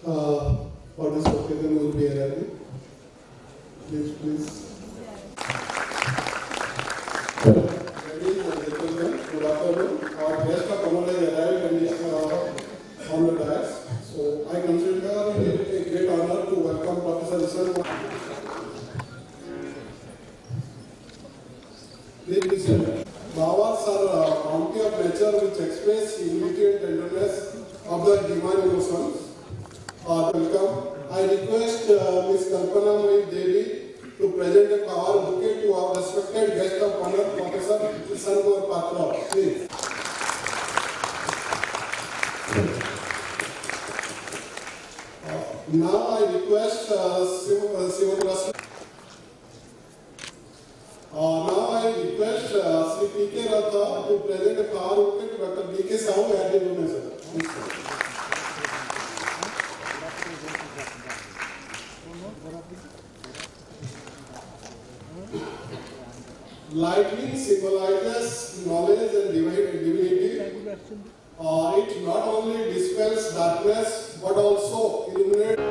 for this occasion will be arriving. Please. Ladies and gentlemen, good afternoon. Our guest of honor has arrived and is on the dais. So I consider it a great honor to welcome Professor Nisan. Please listen. Flowers are a bounty of nature which express humility and tenderness of the divine emotions. Welcome. I request Ms. Kalpana Devi to present a flower bouquet to our respected guest of honor, Professor Nisan Patro. Please. Now I request Sri P.K. Ratha to present a flower bouquet to Dr. B.K. Sahu at the Ravenshaw. Lightning symbolizes knowledge and divinity. It not only dispels darkness but also illuminates.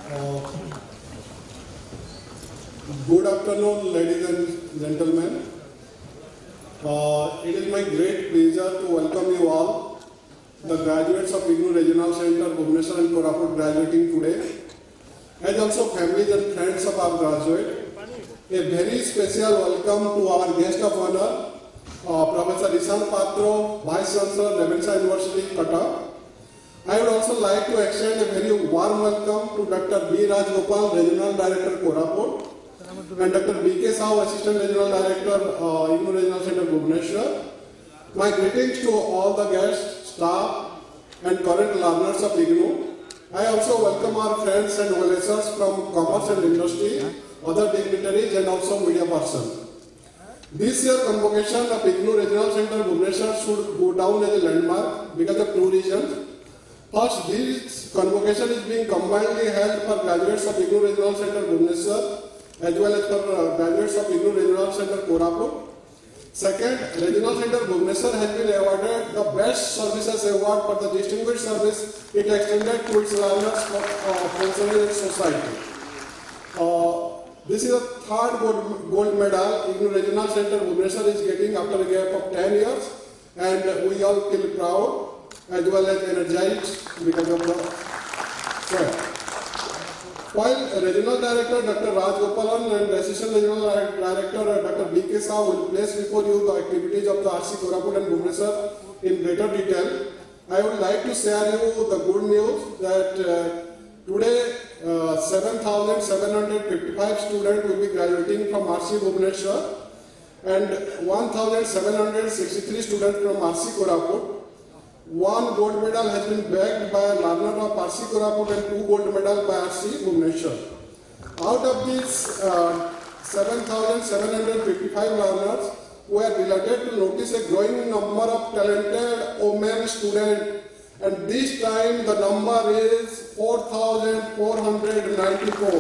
Good afternoon, ladies and gentlemen. It is my great pleasure to welcome you all, the graduates of IGNOU Regional Center, Bhubaneswar and Koraput graduating today, and also families and friends of our graduate. A very special welcome to our guest of honor, Professor Nisan Patro, Vice Chancellor, Ravenshaw University, Patro. I would also like to extend a very warm welcome to Dr. B. Rajgopal, Regional Director, Koraput, and Dr. B.K. Sahu, Assistant Regional Director, IGNOU Regional Center, Bhubaneswar. My greetings to all the guests, staff, and current learners of IGNOU. I also welcome our friends and well-wishers from commerce and industry, other dignitaries, and also media persons. This year's convocation of IGNOU Regional Center, Bhubaneswar should go down as a landmark because of two reasons. First, this convocation is being combinedly held for graduates of IGNOU Regional Center, Bhubaneswar, as well as for graduates of IGNOU Regional Center, Koraput. Second, Regional Center Bhubaneswar has been awarded the Best Services Award for the distinguished service it extended to its learners, functionaries and society. This is the third gold medal IGNOU Regional Center Bhubaneswar is getting after a gap of 10 years, and we all feel proud as well as energized because of the fact. While Regional Director Dr. Rajgopalan and Assistant Regional Director Dr. B.K. Sahu will place before you the activities of the RC Koraput and Bhubaneswar in greater detail, I would like to share you the good news that today 7,755 students will be graduating from RC Bhubaneswar and 1,763 students from RC Koraput. One gold medal has been bagged by a learner of RC Koraput and 2 gold medals by RC Bhubaneswar. Out of these 7,755 learners, we are delighted to notice a growing number of talented women students, and this time the number is 4,494.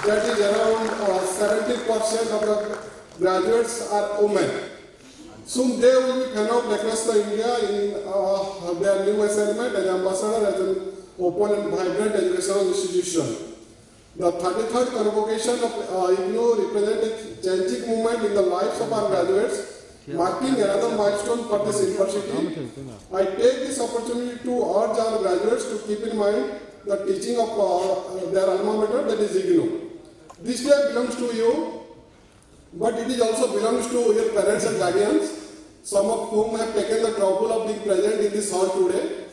That is around 70% of the graduates are women. Soon they will be penned across the India in their new assignment as ambassador as an open and vibrant educational institution. The 33rd convocation of IGNOU represents a changing moment in the lives of our graduates, marking another milestone for this university. I take this opportunity to urge our graduates to keep in mind the teaching of their alma mater, that is IGNOU. This day belongs to you, but it is also belongs to your parents and guardians, some of whom have taken the trouble of being present in this hall today.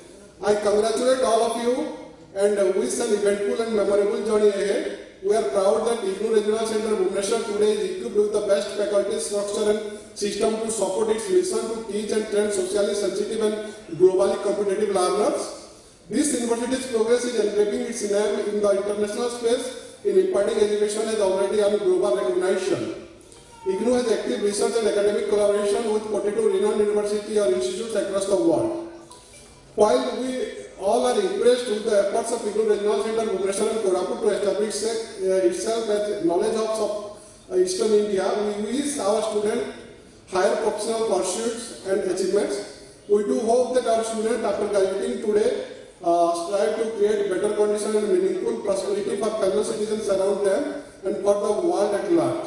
I congratulate all of you and wish an eventful and memorable journey ahead. We are proud that IGNOU Regional Center Bhubaneswar today is equipped with the best faculty structure and system to support its mission to teach and train socially sensitive and globally competitive learners. This university's progress is enshaping its name in the international space in imparting education has already earned global recognition. IGNOU has active research and academic collaboration with 42 renowned universities or institutes across the world. While we all are impressed with the efforts of IGNOU Regional Center Bhubaneswar and Koraput to establish itself as knowledge hubs of Eastern India, we wish our students higher professional pursuits and achievements. We do hope that our students, after graduating today, strive to create better conditions and meaningful prosperity for fellow citizens around them and for the world at large.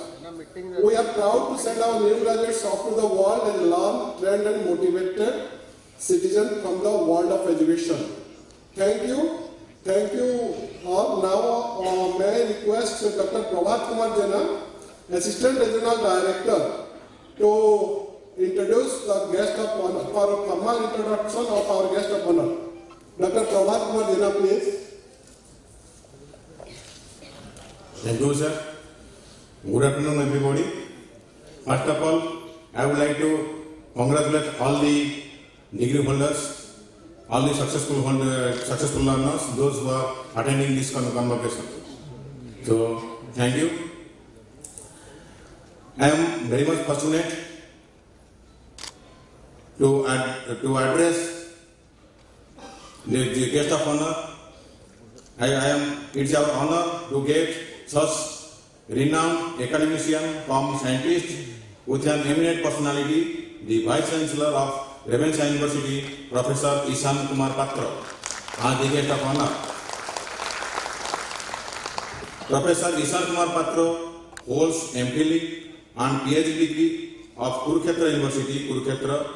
We are proud to send our new graduates off to the world as learned, trained and motivated citizens from the world of education. Thank you. Thank you all. Now may I request Dr. Kumar, Assistant Regional Director, to introduce the guest of honor, for a formal introduction of our guest of honor. Dr. Kumar, please. Thank you, sir. Good afternoon, everybody. First of all, I would like to congratulate all the degree holders, all the successful learners, those who are attending this convocation. So, thank you. I am very much fortunate to address the guest of honor. It's our honor to get such renowned academician from scientist with an eminent personality, the Vice Chancellor of Ravenshaw University, Professor Kumar Patro, as the guest of honor. Professor Nisan Patro holds MPhil and PhD degree of Kurukshetra University, Kurukshetra.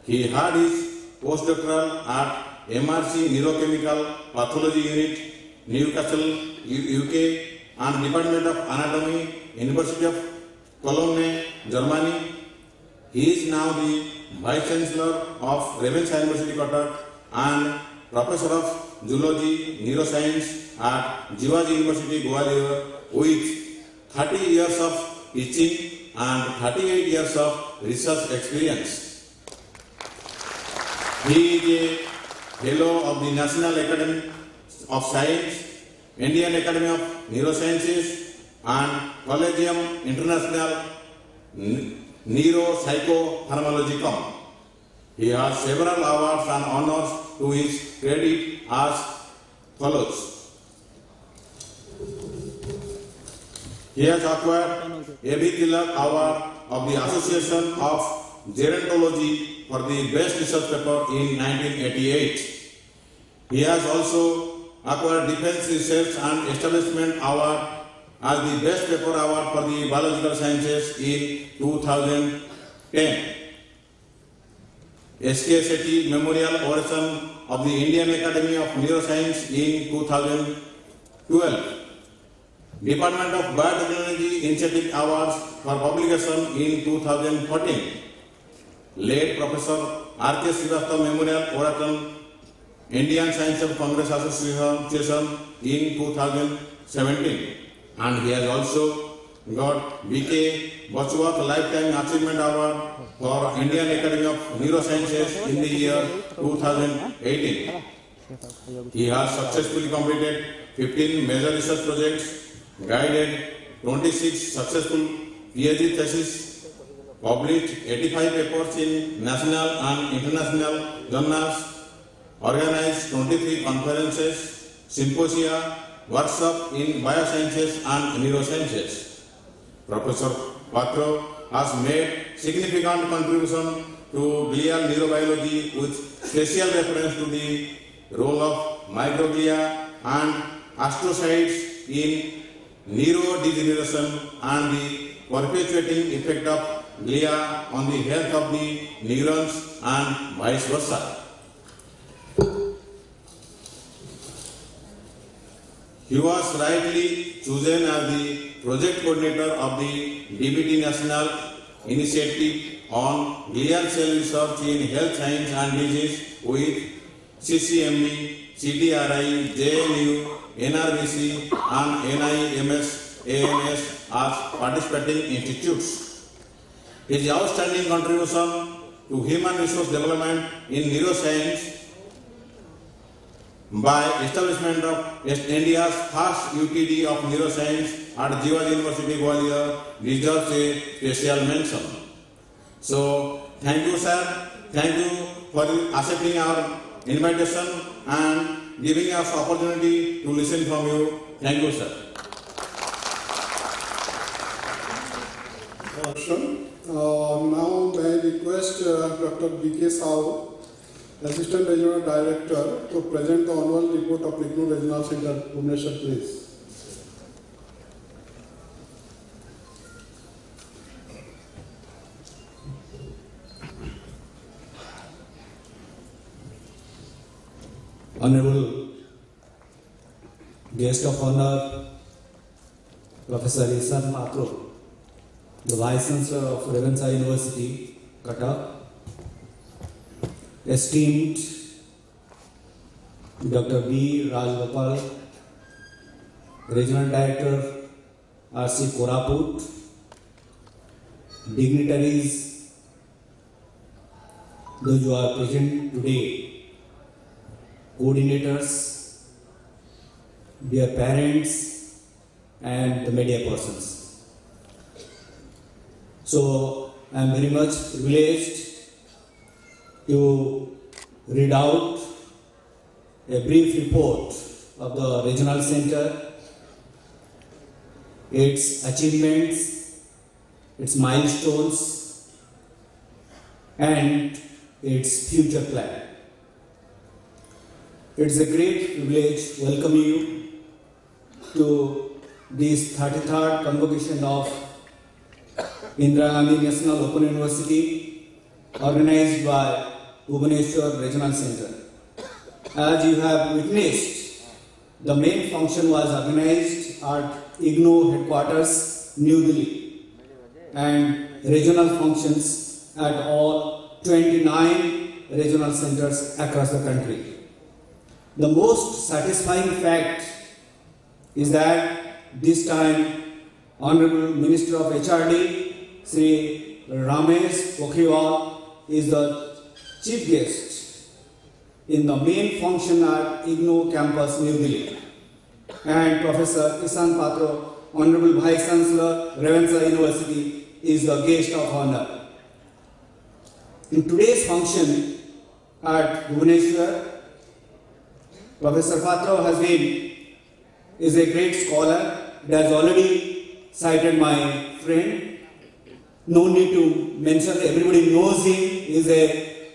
He had his postdoctoral at MRC Neurochemical Pathology Unit, Newcastle, UK, and Department of Anatomy, University of Cologne, Germany. He is now the Vice Chancellor of Ravenshaw University, Qatar, and Professor of Zoology, Neuroscience at BHUBANESWAR University, Gwalior, with 30 years of teaching and 38 years of research experience. He is a Fellow of the National Academy of Science, Indian Academy of Neurosciences, and Collegium International Neuropsychopharmacology. He has several awards and honors to his credit as follows. He has acquired A.B. Tilak Award of the Association of Gerontology for the Best Research Paper in 1988. He has also acquired Defense Research and Establishment Award as the Best Paper Award for the Biological Sciences in 2010. S.K. Sethi Memorial Oration of the Indian Academy of Neuroscience in 2012. Department of Biotechnology Initiative Awards for publication in 2014. Late Professor R.K. Srivastava Memorial Oration, Indian Science and Congress Association in 2017. And he has also got B.K. Bachwat Lifetime Achievement Award for Indian Academy of Neurosciences in the year 2018. He has successfully completed 15 major research projects, guided 26 successful PhD theses, published 85 papers in national and international journals, organized 23 conferences, symposia, workshops in biosciences and neurosciences. Professor Patro has made significant contribution to glial neurobiology with special reference to the role of microglia and astrocytes in neurodegeneration and the perpetuating effect of glia on the health of the neurons and vice versa. He was rightly chosen as the project coordinator of the DBT National Initiative on Glial Cell Research in Health Science and Disease with CCMB, CDRI, JNU, NRBC and NIMS, AMS as participating institutes. His outstanding contribution to human resource development in neuroscience by establishment of India's first UTD of neuroscience at BHUBANESWAR University, Gwalior deserves a special mention. So, thank you, sir. Thank you for accepting our invitation and giving us opportunity to listen from you. Thank you, sir. Now, may I request Dr. B.K. Sao, Assistant Regional Director, to present the annual report of IGNOU Regional Center, Bhubaneswar, please. Honorable Guest of Honor, Professor Nisan Patro, the Vice Chancellor of Ravenshaw University, Qatar, esteemed Dr. B. Rajgopal, Regional Director, RC Koraput, dignitaries, those who are present today, coordinators, their parents, and the media persons. So, I am very much privileged to read out a brief report of the regional center, its achievements, its milestones, and its future plan. It's a great privilege welcoming you to this 33rd convocation of Indira Gandhi National Open University organized by BHUBANESWAR Regional Center. As you have witnessed, the main function was organized at IGNOU headquarters, New Delhi, and regional functions at all 29 regional centers across the country. The most satisfying fact is that this time Honorable Minister of HRD, Sri Ravenshaw, is the chief guest in the main function at IGNOU campus, New Delhi, and Professor Nisan, Patro, Honorable Vice Chancellor, Ravenshaw University, is the guest of honor. In today's function at Bhubaneswar, Professor Patro is a great scholar. It has already cited my friend. No need to mention, everybody knows him. He is a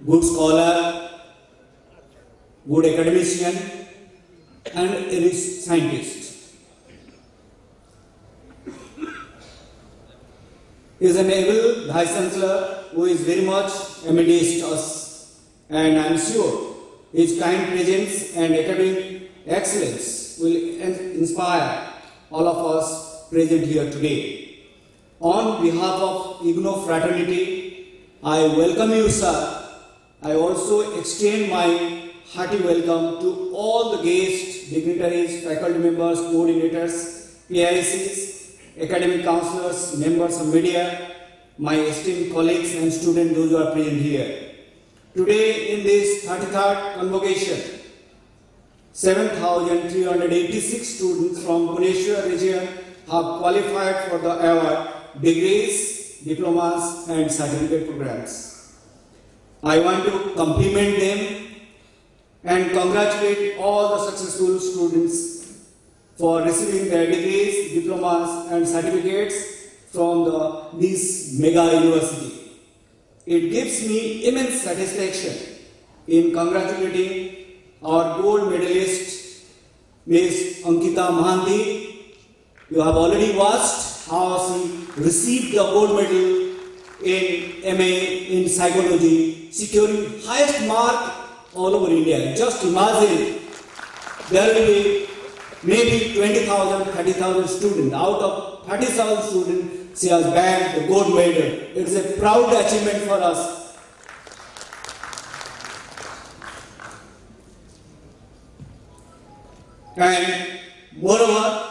good scholar, good academician, and a rich scientist. He is an able Vice Chancellor who is very much amidst us, and I am sure his kind presence and academic excellence will inspire all of us present here today. On behalf of IGNOU fraternity, I welcome you, sir. I also extend my hearty welcome to all the guests, dignitaries, faculty members, coordinators, PICs, academic counselors, members of media, my esteemed colleagues and students, those who are present here. Today, in this 33rd convocation, 7,386 students from Bhubaneswar region have qualified for the award, degrees, diplomas, and certificate programs. I want to compliment them and congratulate all the successful students for receiving their degrees, diplomas, and certificates from this mega university. It gives me immense satisfaction in congratulating our gold medalist, Ms. Ankita Mahanti. You have already watched how she received the gold medal in MA in psychology, securing highest mark all over India. Just imagine, there will be maybe 20,000, 30,000 students. Out of 30,000 students, she has bagged the gold medal. It is a proud achievement for us. And moreover,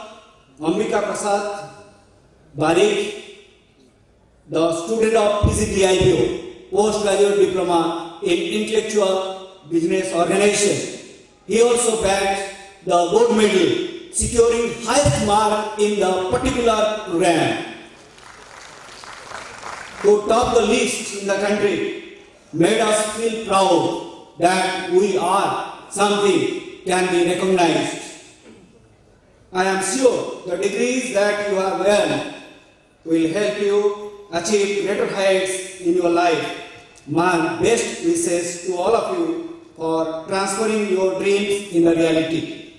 Ambika Prasad Barik, the student of PGDIPO, postgraduate diploma in intellectual business organization, he also bagged the gold medal, securing highest mark in the particular program. To top the list in the country made us feel proud that we are something can be recognized. I am sure the degrees that you have earned will help you achieve greater heights in your life. My best wishes to all of you for transferring your dreams in the reality.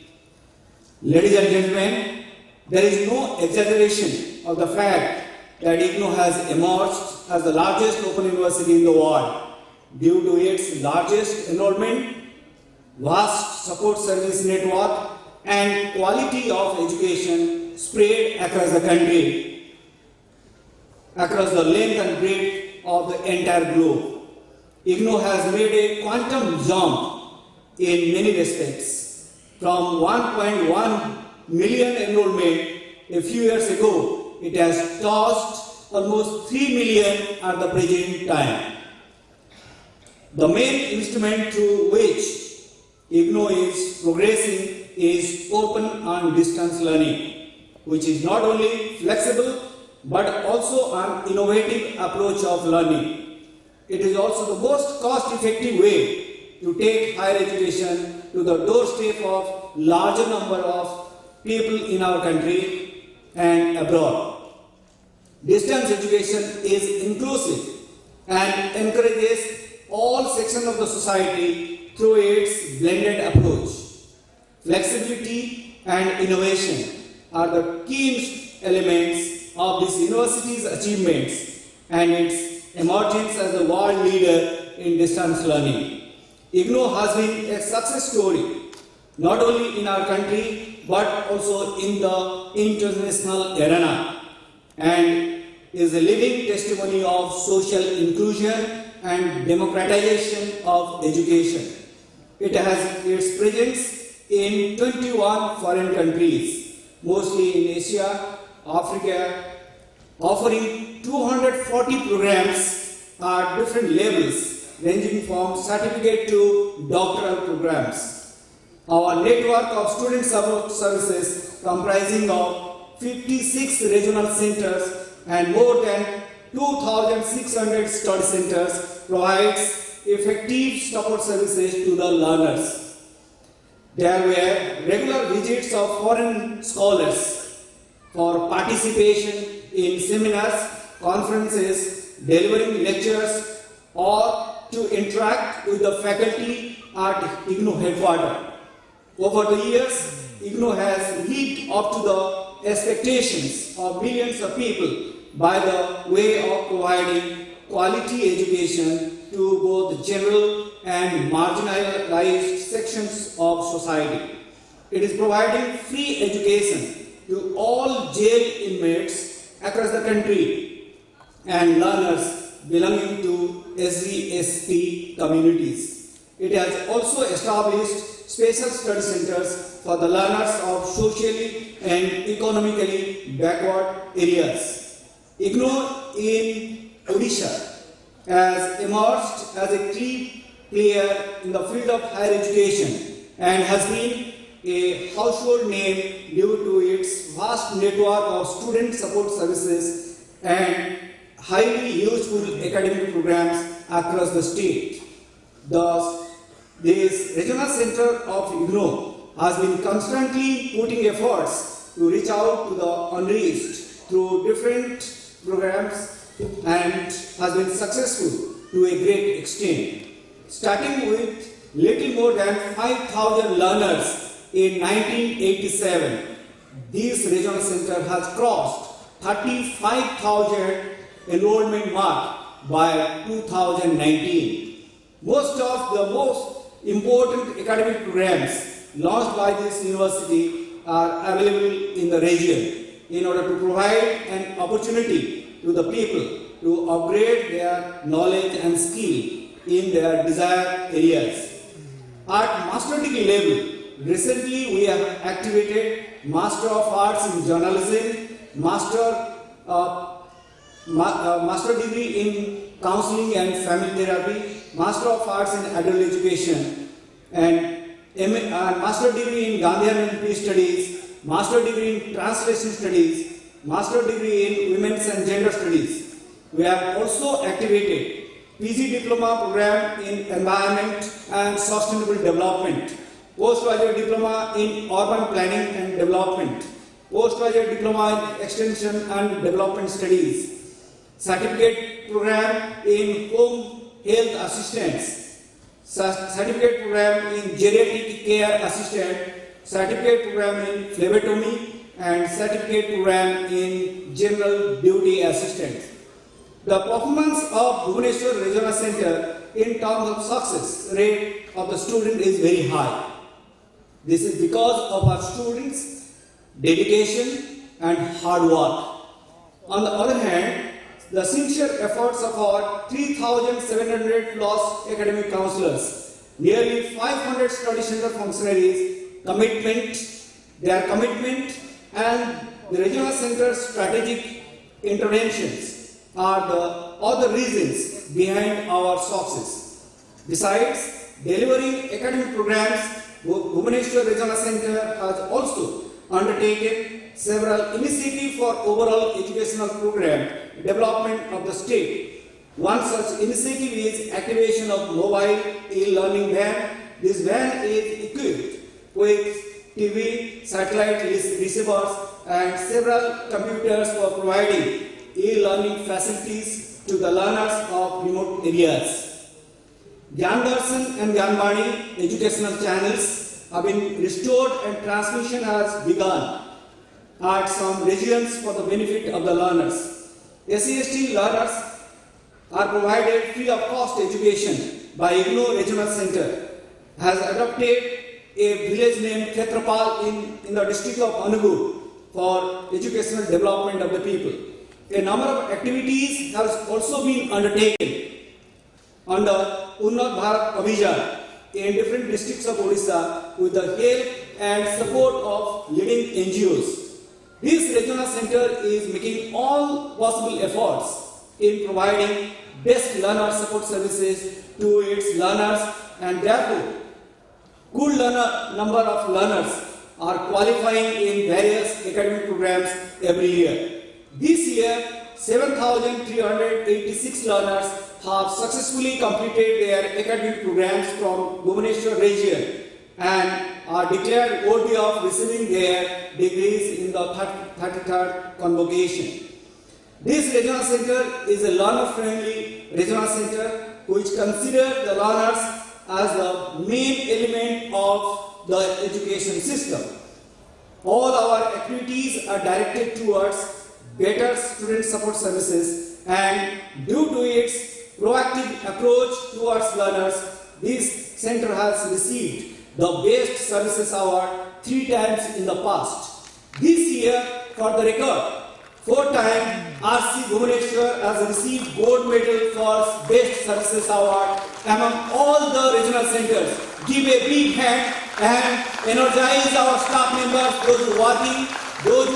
Ladies and gentlemen, there is no exaggeration of the fact that IGNOU has emerged as the largest open university in the world due to its largest enrollment, vast support service network, and quality of education spread across the country, across the length and breadth of the entire globe. IGNOU has made a quantum jump in many respects. From 1.1 million enrollment a few years ago, it has touched almost 3 million at the present time. The main instrument through which IGNOU is progressing is open and distance learning, which is not only flexible but also an innovative approach of learning. It is also the most cost-effective way to take higher education to the doorstep of larger number of people in our country and abroad. Distance education is inclusive and encourages all sections of the society through its blended approach, flexibility and innovation, are the key elements of this university's achievements and its emergence as a world leader in distance learning. IGNOU has been a success story, not only in our country but also in the international arena, and is a living testimony of social inclusion and democratization of education. It has its presence in 21 foreign countries, mostly in Asia, Africa, offering 240 programs at different levels, ranging from certificate to doctoral programs. Our network of student support services, comprising of 56 regional centers and more than 2,600 study centers, provides effective support services to the learners. There were regular visits of foreign scholars for participation in seminars, conferences, delivering lectures, or to interact with the faculty at IGNOU headquarters. Over the years, IGNOU has lived up to the expectations of millions of people by the way of providing quality education to both general and marginalized sections of society. It is providing free education to all jail inmates across the country and learners belonging to SC/ST communities. It has also established special study centers for the learners of socially and economically backward areas. IGNOU in Odisha has emerged as a key player in the field of higher education and has been a household name due to its vast network of student support services and highly useful academic programs across the state. Thus, this regional center of IGNOU has been constantly putting efforts to reach out to the unreached through different programs and has been successful to a great extent. Starting with little more than 5,000 learners in 1987, this regional center has crossed 35,000 enrollment mark by 2019. Most of the most important academic programs launched by this university are available in the region in order to provide an opportunity to the people to upgrade their knowledge and skill in their desired areas. At master degree level, recently we have activated Master of Arts in Journalism, Master degree in Counseling and Family Therapy, Master of Arts in Adult Education, and Master degree in Gandhian and Peace Studies, Master degree in Translation Studies, Master degree in Women's and Gender Studies. We have also activated PG Diploma program in Environment and Sustainable Development, Postgraduate Diploma in Urban Planning and Development, Postgraduate Diploma in Extension and Development Studies, Certificate program in Home Health Assistance, Certificate program in Geriatric Care Assistant, Certificate program in Phlebotomy, and Certificate program in General Duty Assistant. The performance of Bhubaneswar Regional Center in terms of success rate of the student is very high. This is because of our students' dedication and hard work. On the other hand, the sincere efforts of our 3,700 plus academic counselors, nearly 500 study center functionaries, their commitment and the regional center's strategic interventions are the other reasons behind our success. Besides delivering academic programs, Bhubaneswar Regional Center has also undertaken several initiatives for overall educational program development of the state. One such initiative is activation of mobile e-learning van. This van is equipped with TV, satellite receivers, and several computers for providing e-learning facilities to the learners of remote areas. Gyan Darshan and Gyanbani educational channels have been restored and transmission has begun. at some regions for the benefit of the learners. SC/ST learners are provided free of cost education by IGNOU Regional Center, has adopted a village named Khetrapal in the district of Anugur for educational development of the people. A number of activities has also been undertaken under Unnat Bharat Abhijan in different districts of Odisha with the help and support of leading NGOs. This regional center is making all possible efforts in providing best learner support services to its learners, and therefore good number of learners are qualifying in various academic programs every year. This year, 7,386 learners have successfully completed their academic programs from BHUBANESWAR region and are declared worthy of receiving their degrees in the 33rd Convocation. This regional center is a learner-friendly regional center which considers the learners as the main element of the education system. All our activities are directed towards better student support services, and due to its proactive approach towards learners, this center has received the Best Services Award 3 times in the past. This year, for the record, 4-time RC Bhubaneswar has received gold medal for Best Services Award among all the regional centers. Give a big hand and energize our staff members, those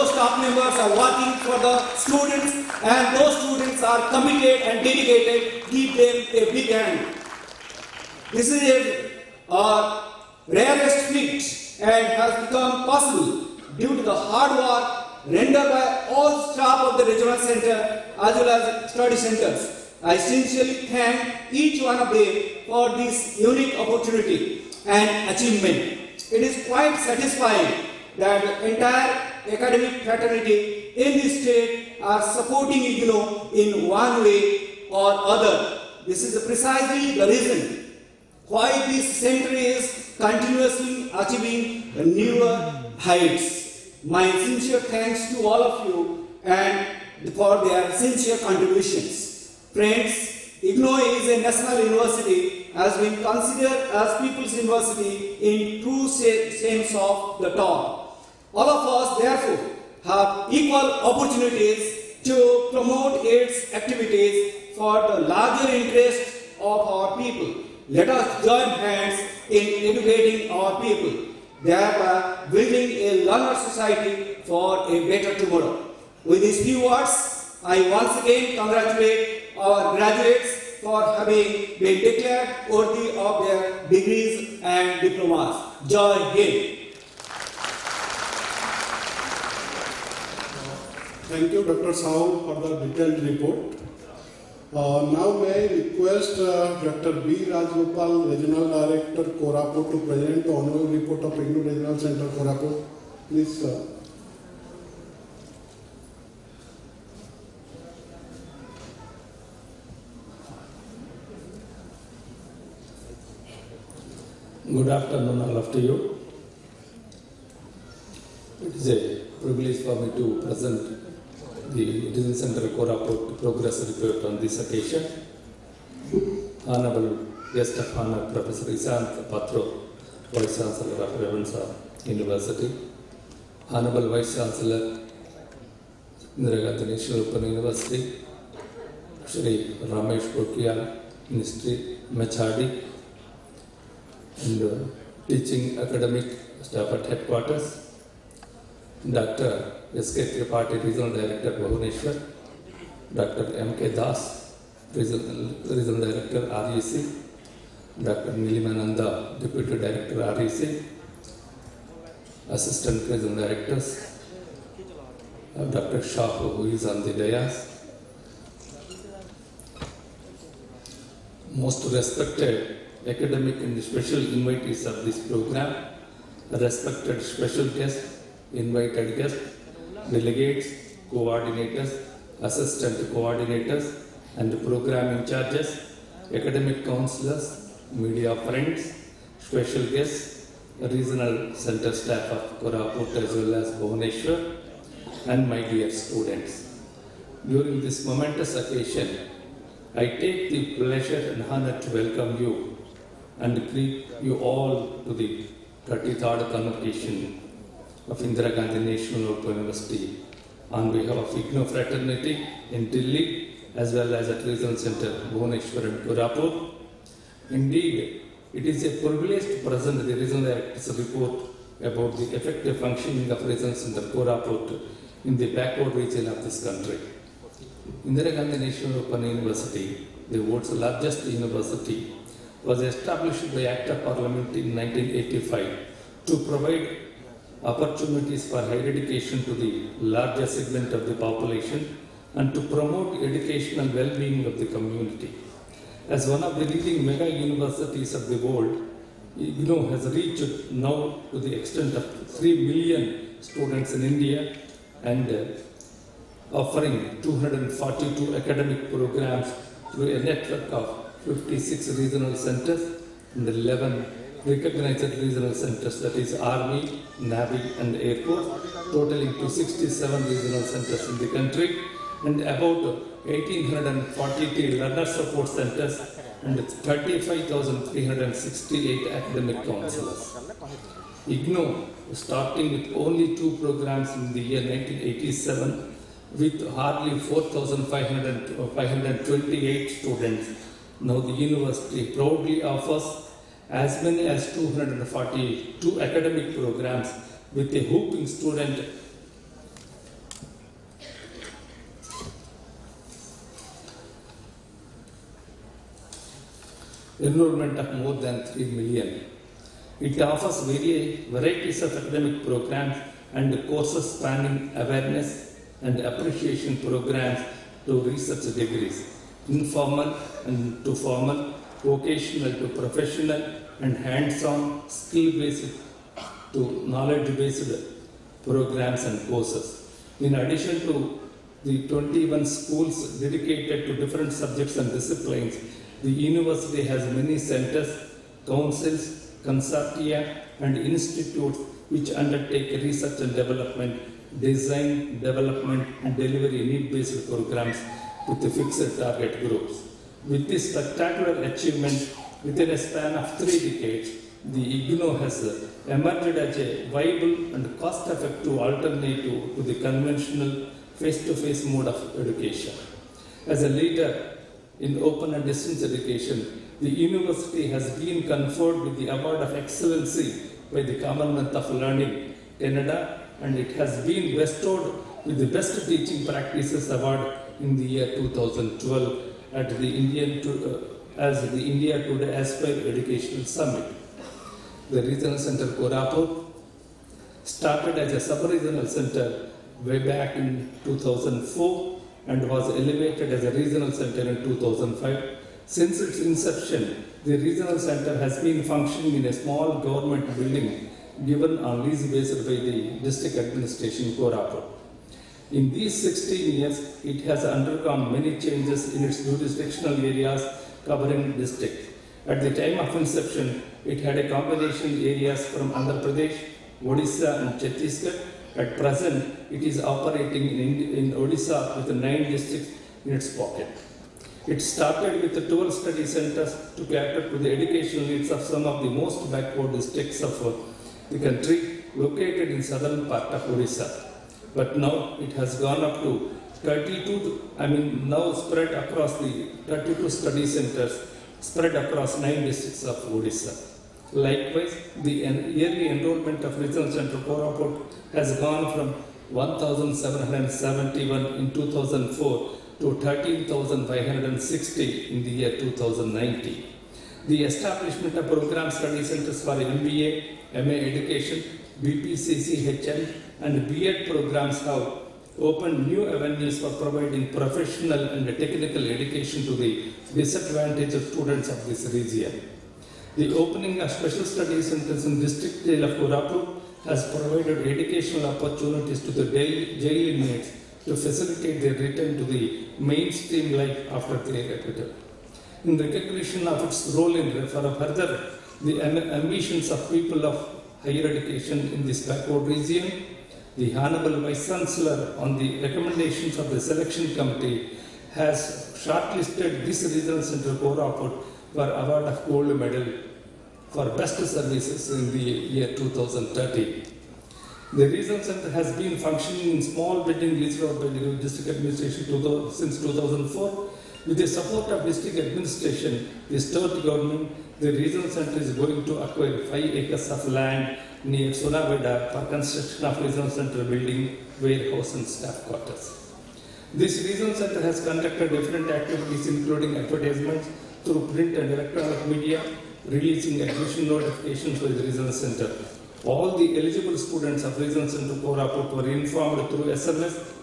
staff members are working for the students, and those students are committed and dedicated. Give them a big hand. This is a rarest feat and has become possible due to the hard work rendered by all staff of the regional center as well as study centers. I sincerely thank each one of them for this unique opportunity and achievement. It is quite satisfying that the entire academic fraternity in this state are supporting IGNOU in one way or other. This is precisely the reason why this center is continuously achieving newer heights. My sincere thanks to all of you and for their sincere contributions. Friends, IGNOU is a national university, has been considered as People's University in true sense of the term. All of us, therefore, have equal opportunities to promote its activities for the larger interest of our people. Let us join hands in educating our people, thereby building a learner society for a better tomorrow. With these few words, I once again congratulate our graduates for having been declared worthy of their degrees and diplomas. Jai Hind. Thank you, Dr. Sahu, for the detailed report. Now may I request Dr. B. Rajgopal, Regional Director, Koraput, to present the annual report of IGNOU Regional Center, Koraput. Please, sir. Good afternoon, all of you. It is a privilege for me to present the Regional Center Koraput Progress Report on this occasion. Honorable Guest of Honor Professor Nisan, Patro, Vice Chancellor of Ravenshaw University. Honorable Vice Chancellor, Indira Gandhi National Open University. Shri Ramesh Pokhrial, Ministry, MHRD. And teaching academic staff at headquarters. Dr. S.K. Tripathi, Regional Director, Bhubaneswar. Dr. M.K. Das, Regional Director, REC. Dr. Nilimananda, Deputy Director, REC. Assistant Regional Directors. Dr. Shah, who is on the dais. Most respected academic and special invitees of this program, respected special guests, invited guests, delegates, coordinators, assistant coordinators, and program in charges, academic counselors, media friends, special guests, regional center staff of Koraput as well as Bhubaneswar, and my dear students. During this momentous occasion, I take the pleasure and honor to welcome you and greet you all to the 33rd Convocation of Indira Gandhi National Open University on behalf of IGNOU fraternity in Delhi as well as at Regional Center Bhubaneswar and Koraput. Indeed, it is a privilege to present the Regional Director's report about the effective functioning of Regional Center Koraput in the backward region of this country. Indira Gandhi National Open University, the world's largest university, was established by Act of Parliament in 1985 to provide opportunities for higher education to the larger segment of the population and to promote educational well-being of the community. As one of the leading mega universities of the world, IGNOU has reached now to the extent of 3 million students in India and offering 242 academic programs through a network of 56 regional centers and 11 recognized regional centers, that is Army, Navy and Air Force, totaling to 67 regional centers in the country and about 1,843 learner support centers and 35,368 academic counselors. IGNOU, starting with only 2 programs in the year 1987, with hardly 4,528 students. Now the university proudly offers as many as 242 academic programs with a whopping student enrollment of more than 3 million. It offers varieties of academic programs and courses spanning awareness and appreciation programs to research degrees, informal and to formal, vocational to professional, and hands-on, skill-based to knowledge-based programs and courses. In addition to the 21 schools dedicated to different subjects and disciplines, the university has many centers, councils, consortia, and institutes which undertake research and development, design, development, and delivery need-based programs with fixed target groups. With this spectacular achievement within a span of 3 decades, the IGNOU has emerged as a viable and cost-effective alternative to the conventional face-to-face mode of education. As a leader in open and distance education, the university has been conferred with the Award of Excellency by the Commonwealth of Learning, Canada, and it has been bestowed with the Best Teaching Practices Award in the year 2012 at the India Today Aspire Educational Summit. The Regional Center Koraput started as a sub-regional center way back in 2004 and was elevated as a regional center in 2005. Since its inception, the regional center has been functioning in a small government building given on lease basis by the district administration Koraput. In these 16 years, it has undergone many changes in its jurisdictional areas covering districts. At the time of inception, it had a combination areas from Andhra Pradesh, Odisha and Chhattisgarh. At present, it is operating in Odisha with 9 districts in its pocket. It started with 12 study centers to cater to the educational needs of some of the most backward districts of the country located in southern part of Odisha. But now it has gone up to 32, now spread across the 32 study centers spread across 9 districts of Odisha. Likewise, the yearly enrollment of Regional Center Koraput has gone from 1,771 in 2004 to 13,560 in the year 2019. The establishment of program study centers for MBA, MA education, BPCC-HM and B.Ed programs have opened new avenues for providing professional and technical education to the disadvantaged students of this region. The opening of special study centers in district jail of Koraput has provided educational opportunities to the jail inmates to facilitate their return to the mainstream life after their acquittal. In recognition of its role in further the ambitions of people of higher education in this backward region. The Honorable Vice Chancellor, on the recommendations of the selection committee, has shortlisted this regional center Koraput for award of gold medal for best services in the year 2013. The regional center has been functioning in small building leased out by the district administration since 2004. With the support of district administration, the state government, the regional center is going to acquire 5 acres of land near Sunaveda for construction of regional center building, warehouse and staff quarters. This regional center has conducted different activities including advertisements through print and electronic media, releasing admission notifications for the regional center. All the eligible students of regional center Koraput were informed through SMS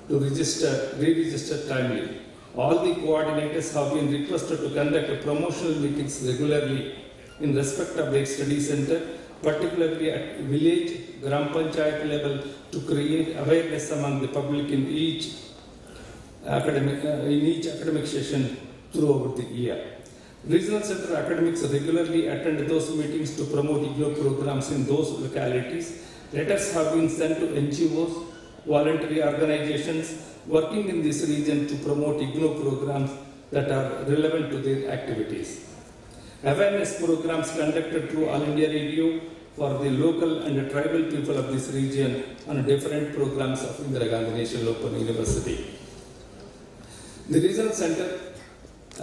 to re-register timely. All the coordinators have been requested to conduct promotional meetings regularly in respect of their study center, particularly at village, Gram Panchayat level, to create awareness among the public in each academic session throughout the year. Regional Center academics regularly attend those meetings to promote IGNOU programs in those localities. Letters have been sent to NGOs, voluntary organizations working in this region to promote IGNOU programs that are relevant to their activities. Awareness programs conducted through All India Radio for the local and tribal people of this region on different programs of Indira Gandhi National Open University. The Regional Center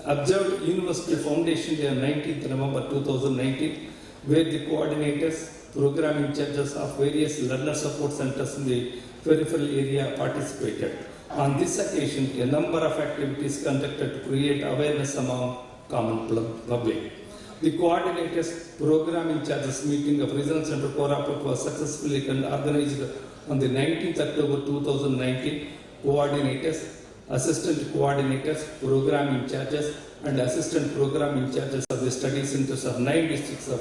observed University Foundation Day on 19th November 2019, where the coordinators, program in charges of various learner support centers in the peripheral area participated. On this occasion, a number of activities conducted to create awareness among common public. The coordinators, program in charges meeting of Regional Center Koraput was successfully organized on the 19th October 2019. Coordinators, assistant coordinators, program in charges, and assistant program in charges of the study centers of 9 districts of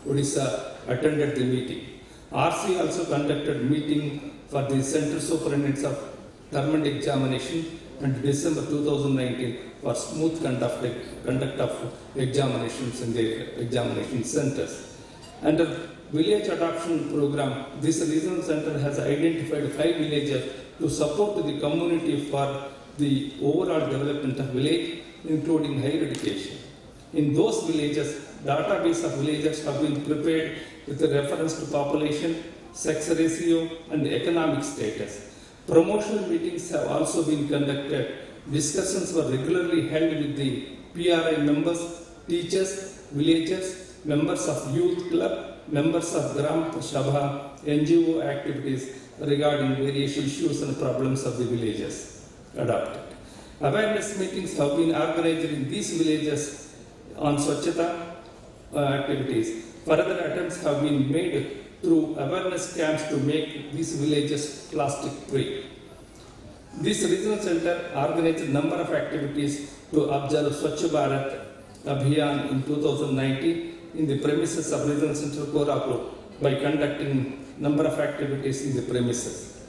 Odisha attended the meeting. RC also conducted meeting for the center superintendents of term examination and December 2019 for smooth conduct of examinations in the examination centers. Under village adoption program, this regional center has identified 5 villages to support the community for the overall development of village, including higher education. In those villages, database of villages have been prepared with reference to population, sex ratio, and economic status. Promotional meetings have also been conducted. Discussions were regularly held with the PRI members, teachers, villagers, members of youth club, members of Gram Sabha, NGO activities regarding various issues and problems of the villages adopted. Awareness meetings have been organized in these villages on Swachhata activities. Further attempts have been made through awareness camps to make these villages plastic free. This regional center organized a number of activities to observe Swachh Bharat Abhiyan in 2019 in the premises of Regional Center Koraput by conducting number of activities in the premises.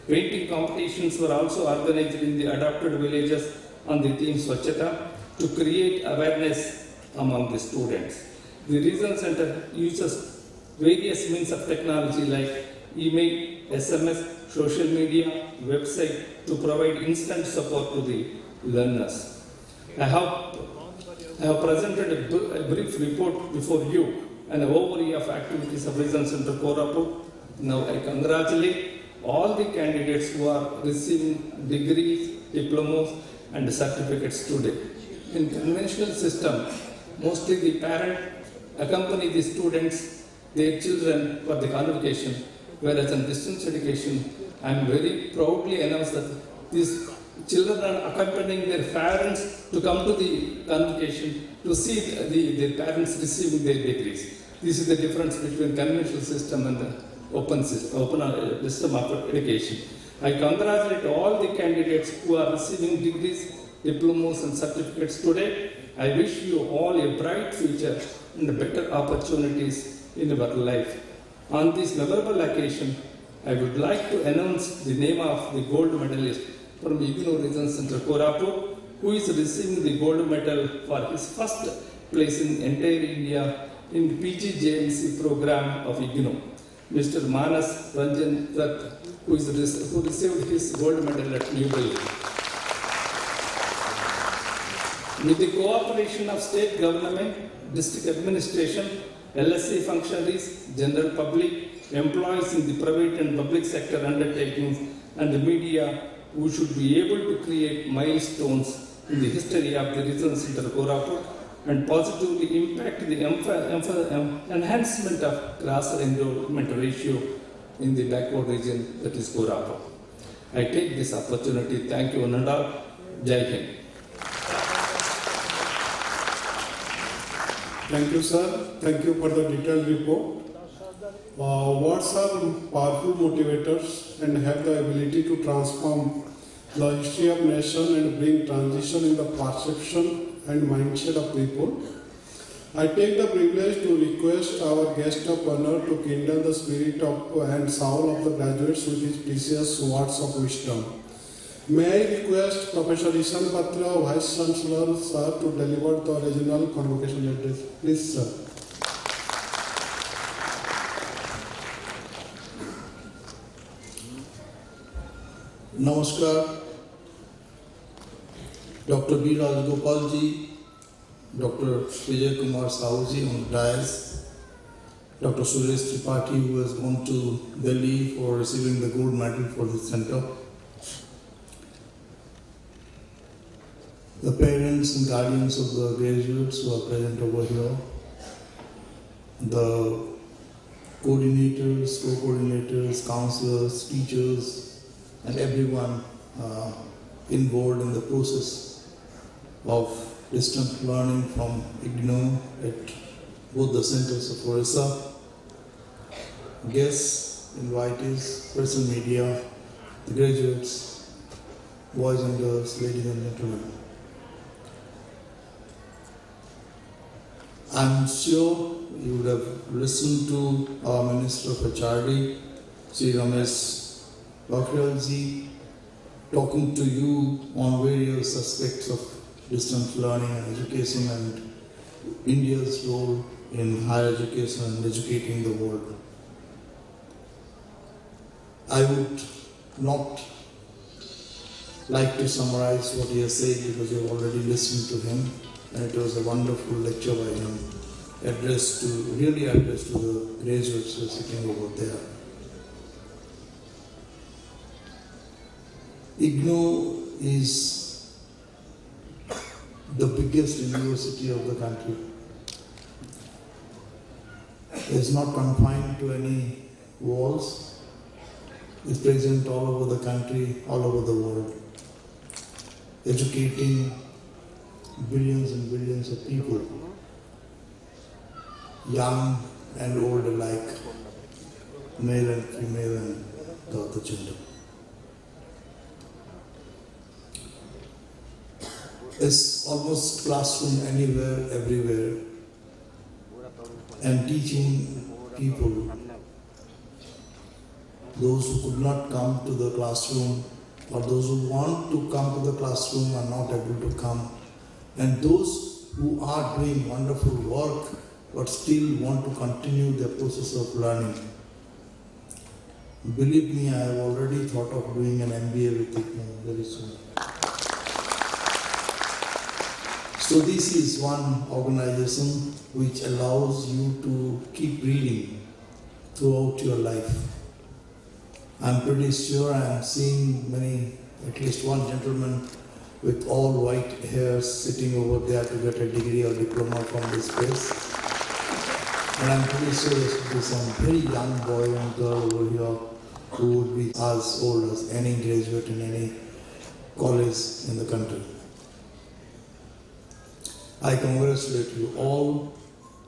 Painting competitions were also organized in the adopted villages on the theme Swachhata to create awareness among the students. The Regional Center uses various means of technology like email, SMS, social media, website to provide instant support to the learners. I have presented a brief report before you, an overview of activities of Regional Center Koraput. Now I congratulate all the candidates who are receiving degrees, diplomas and certificates today. In conventional system, mostly the parent accompany the students, their children for the convocation, whereas in distance education, I am very proudly announced that these children are accompanying their parents to come to the convocation to see their parents receiving their degrees. This is the difference between conventional system and the open system of education. I congratulate all the candidates who are receiving degrees, diplomas and certificates today. I wish you all a bright future and better opportunities in your life. On this memorable occasion, I would like to announce the name of the gold medalist from IGNOU Regional Center Koraput, who is receiving the gold medal for his first place in entire India in the PGJMC program of IGNOU, Mr. Manas Ranjan Dutt, who received his gold medal at New Delhi. With the cooperation of state government, district administration, LSC functionaries, general public, employees in the private and public sector undertakings, and the media, we should be able to create milestones in the history of the regional center Koraput and positively impact the enhancement of class enrollment ratio in the backward region, that is Koraput. I take this opportunity. Thank you, one and all. Jai Hind. Thank you, sir. Thank you for the detailed report. Words are powerful motivators and have the ability to transform the history of nation and bring transition in the perception and mindset of people. I take the privilege to request our guest of honor to kindle the spirit of and soul of the graduates with his precious words of wisdom. May I request Professor Nisan Patro, Vice Chancellor, sir, to deliver the regional convocation address. Please, sir. Namaskar. Dr. B. Rajgopalji, Dr. Vijay Kumar Sahuji on the dais, Dr. Suresh Tripathi, who has gone to Delhi for receiving the gold medal for the center, the parents and guardians of the graduates who are present over here, the coordinators, co-coordinators, counselors, teachers, and everyone involved in the process of distance learning from IGNOU at both the centers of Orissa, guests, invitees, press and media, the graduates, boys and girls, ladies and gentlemen. I'm sure you would have listened to our Minister of HRD, Sri Ramesh Bakrialji, talking to you on various aspects of distance learning and education and India's role in higher education and educating the world. I would not like to summarize what he has said because you have already listened to him, and it was a wonderful lecture by him, addressed to the graduates who are sitting over there. IGNOU is the biggest university of the country. It is not confined to any walls. It is present all over the country, all over the world, educating billions and billions of people, young and old alike, male and female and the other gender. It's almost classroom anywhere, everywhere, and teaching people, those who could not come to the classroom or those who want to come to the classroom are not able to come, and those who are doing wonderful work but still want to continue their process of learning. Believe me, I have already thought of doing an MBA with IGNOU very soon. So this is one organization which allows you to keep reading throughout your life. I'm pretty sure I am seeing at least one gentleman with all white hairs sitting over there to get a degree or diploma from this place. And I'm pretty sure there should be some very young boy and girl over here who would be as old as any graduate in any college in the country. I congratulate you all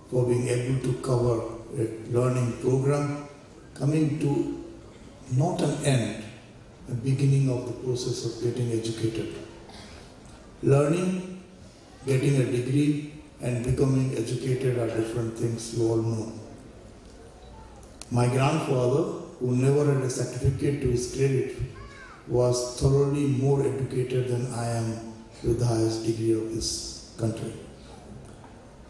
for being able to cover a learning program coming to not an end, a beginning of the process of getting educated. Learning, getting a degree, and becoming educated are different things, you all know. My grandfather, who never had a certificate to his credit, was thoroughly more educated than I am with the highest degree of this country.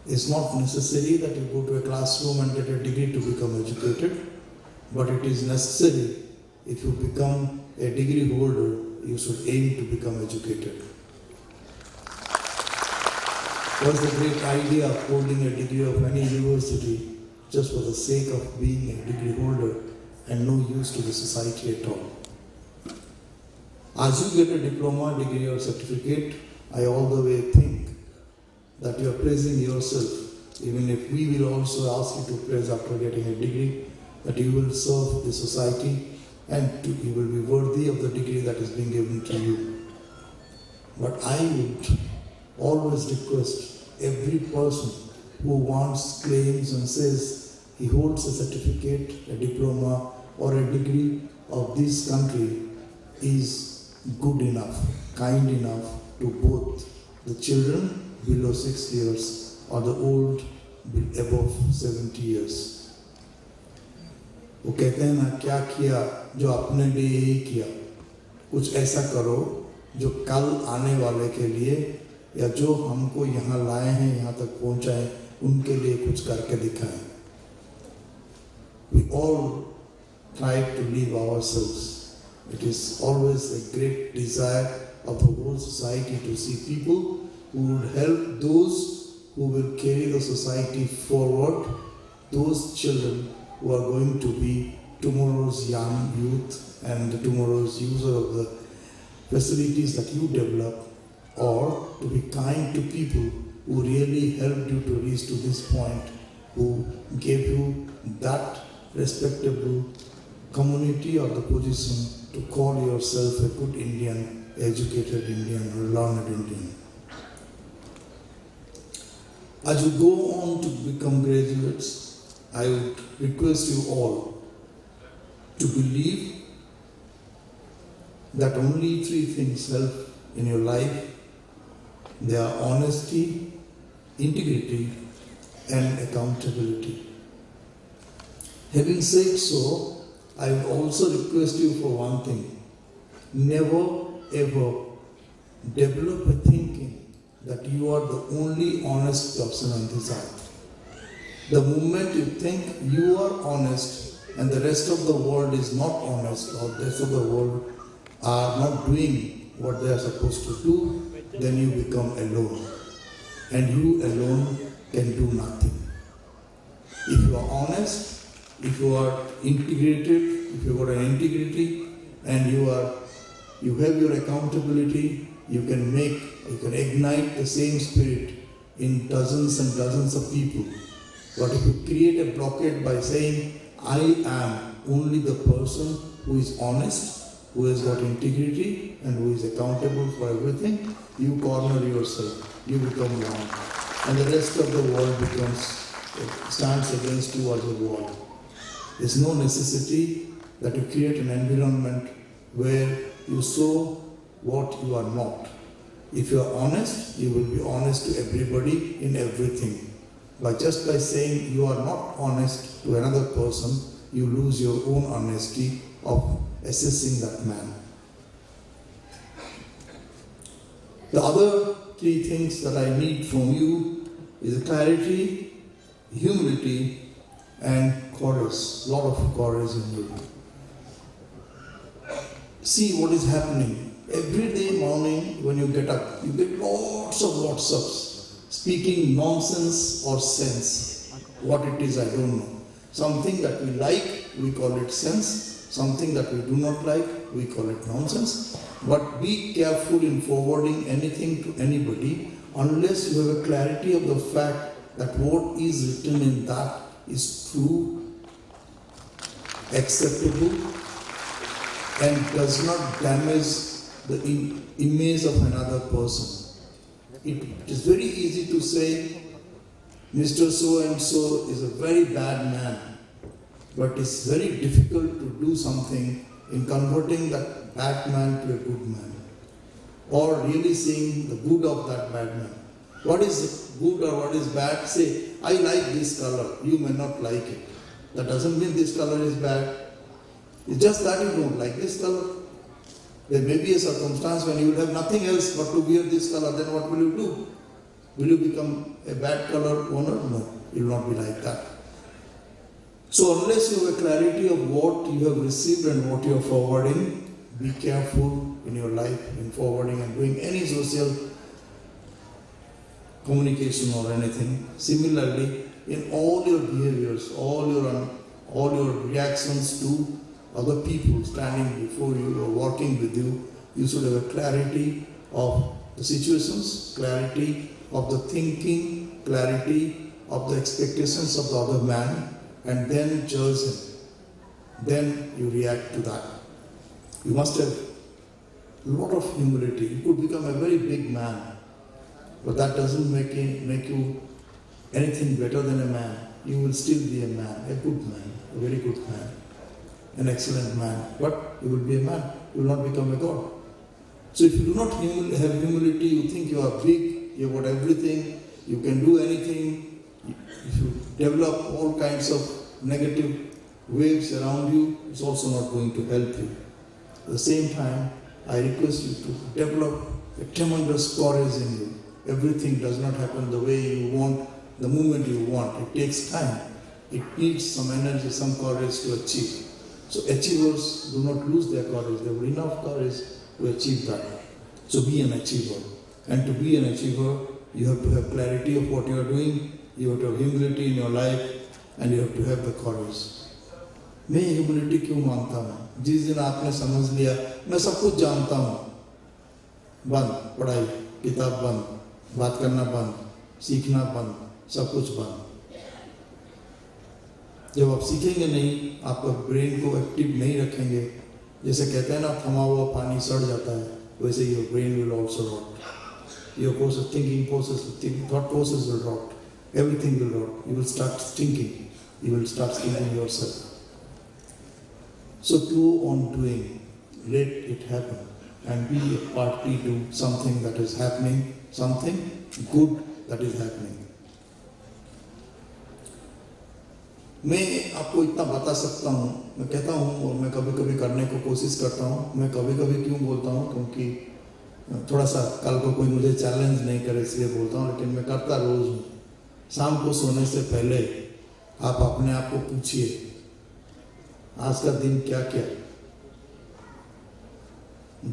It's not necessary that you go to a classroom and get a degree to become educated, but it is necessary if you become a degree holder, you should aim to become educated. What's the great idea of holding a degree of any university just for the sake of being a degree holder and no use to the society at all? As you get a diploma, degree or certificate, I all the way think that you are praising yourself, even if we will also ask you to praise after getting a degree, that you will serve the society and you will be worthy of the degree that is being given to you. But I would always request every person who wants, claims and says he holds a certificate, a diploma or a degree of this country is good enough, kind enough to both the children below 6 years or the old above 70 years. वो कहते हैं ना, क्या किया जो अपने लिए ही किया, कुछ ऐसा करो जो कल आने वाले के लिए या जो हमको यहाँ लाए हैं, यहाँ तक पहुँचाए, उनके लिए कुछ करके दिखाएं. We all try to live ourselves. It is always a great desire of the whole society to see people who would help those who will carry the society forward, those children who are going to be tomorrow's young youth and tomorrow's user of the facilities that you develop, or to be kind to people who really helped you to reach to this point, who gave you that respectable community or the position to call yourself a good Indian, educated Indian or learned Indian. As you go on to become graduates, I would request you all to believe that only 3 things help in your life. They are honesty, integrity, and accountability. Having said so, I would also request you for one thing. Never ever develop a thinking that you are the only honest person on this earth. The moment you think you are honest and the rest of the world is not honest, or the rest of the world are not doing what they are supposed to do, then you become alone. And you alone can do nothing. If you are honest, if you are integrated, if you have got an integrity, and you have your accountability, you can ignite the same spirit in dozens and dozens of people. But if you create a blockade by saying, I am only the person who is honest, who has got integrity and who is accountable for everything, you corner yourself, you become wrong. And the rest of the world stands against you as a wall. There's no necessity that you create an environment where you show what you are not. If you are honest, you will be honest to everybody in everything. But just by saying you are not honest to another person, you lose your own honesty of assessing that man. The other 3 things that I need from you is clarity, humility, and courage. A lot of courage in you. See what is happening. Every day morning when you get up, you get lots of WhatsApps speaking nonsense or sense. What it is, I don't know. Something that we like, we call it sense. Something that we do not like, we call it nonsense. But be careful in forwarding anything to anybody unless you have a clarity of the fact that what is written in that is true, acceptable, and does not damage the image of another person. It is very easy to say, Mr. So-and-so is a very bad man, but it's very difficult to do something in converting that bad man to a good man, or really seeing the good of that bad man. What is good or what is bad? Say, I like this color, you may not like it. That doesn't mean this color is bad. It's just that you don't like this color. There may be a circumstance when you will have nothing else but to wear this color, then what will you do? Will you become a bad color owner? No, you will not be like that. So unless you have a clarity of what you have received and what you are forwarding, be careful in your life in forwarding and doing any social communication or anything. Similarly, in all your behaviors, all your reactions to other people standing before you or working with you, you should have a clarity of the situations, clarity of the thinking, clarity of the expectations of the other man, and then judge him. Then you react to that. You must have a lot of humility. You could become a very big man, but that doesn't make you anything better than a man. You will still be a man, a good man, a very good man, an excellent man, but you will be a man. You will not become a god. So if you do not have humility, you think you are big, you have got everything, you can do anything. If you develop all kinds of negative waves around you, it's also not going to help you. At the same time, I request you to develop a tremendous courage in you. Everything does not happen the way you want, the moment you want. It takes time. It needs some energy, some courage to achieve. So achievers do not lose their courage. They have enough courage to achieve that. So be an achiever. And to be an achiever, you have to have clarity of what you are doing, you have to have humility in your life, and you have to have the courage. मैं humility क्यों मांगता हूँ? जिस दिन आपने समझ लिया मैं सब कुछ जानता हूँ, बंद पढ़ाई, किताब बंद, बात करना बंद, सीखना बंद, सब कुछ बंद. जब आप सीखेंगे नहीं, आपका ब्रेन को एक्टिव नहीं रखेंगे, जैसे कहते हैं ना थमा हुआ पानी सड़ जाता है, वैसे your brain will also rot. Your process, thinking process, thought process will rot. Everything will rot. You will start stinking. You will start stinking yourself. So go on doing. Let it happen. And be a party to something that is happening, something good that is happening. मैं आपको इतना बता सकता हूँ, मैं कहता हूँ और मैं कभी कभी करने को कोशिश करता हूँ. मैं कभी कभी क्यों बोलता हूँ? क्योंकि थोड़ा सा कल को कोई मुझे चैलेंज नहीं करे इसलिए बोलता हूँ, लेकिन मैं करता रोज हूँ. शाम को सोने से पहले आप अपने आप को पूछिए, आज का दिन क्या क्या?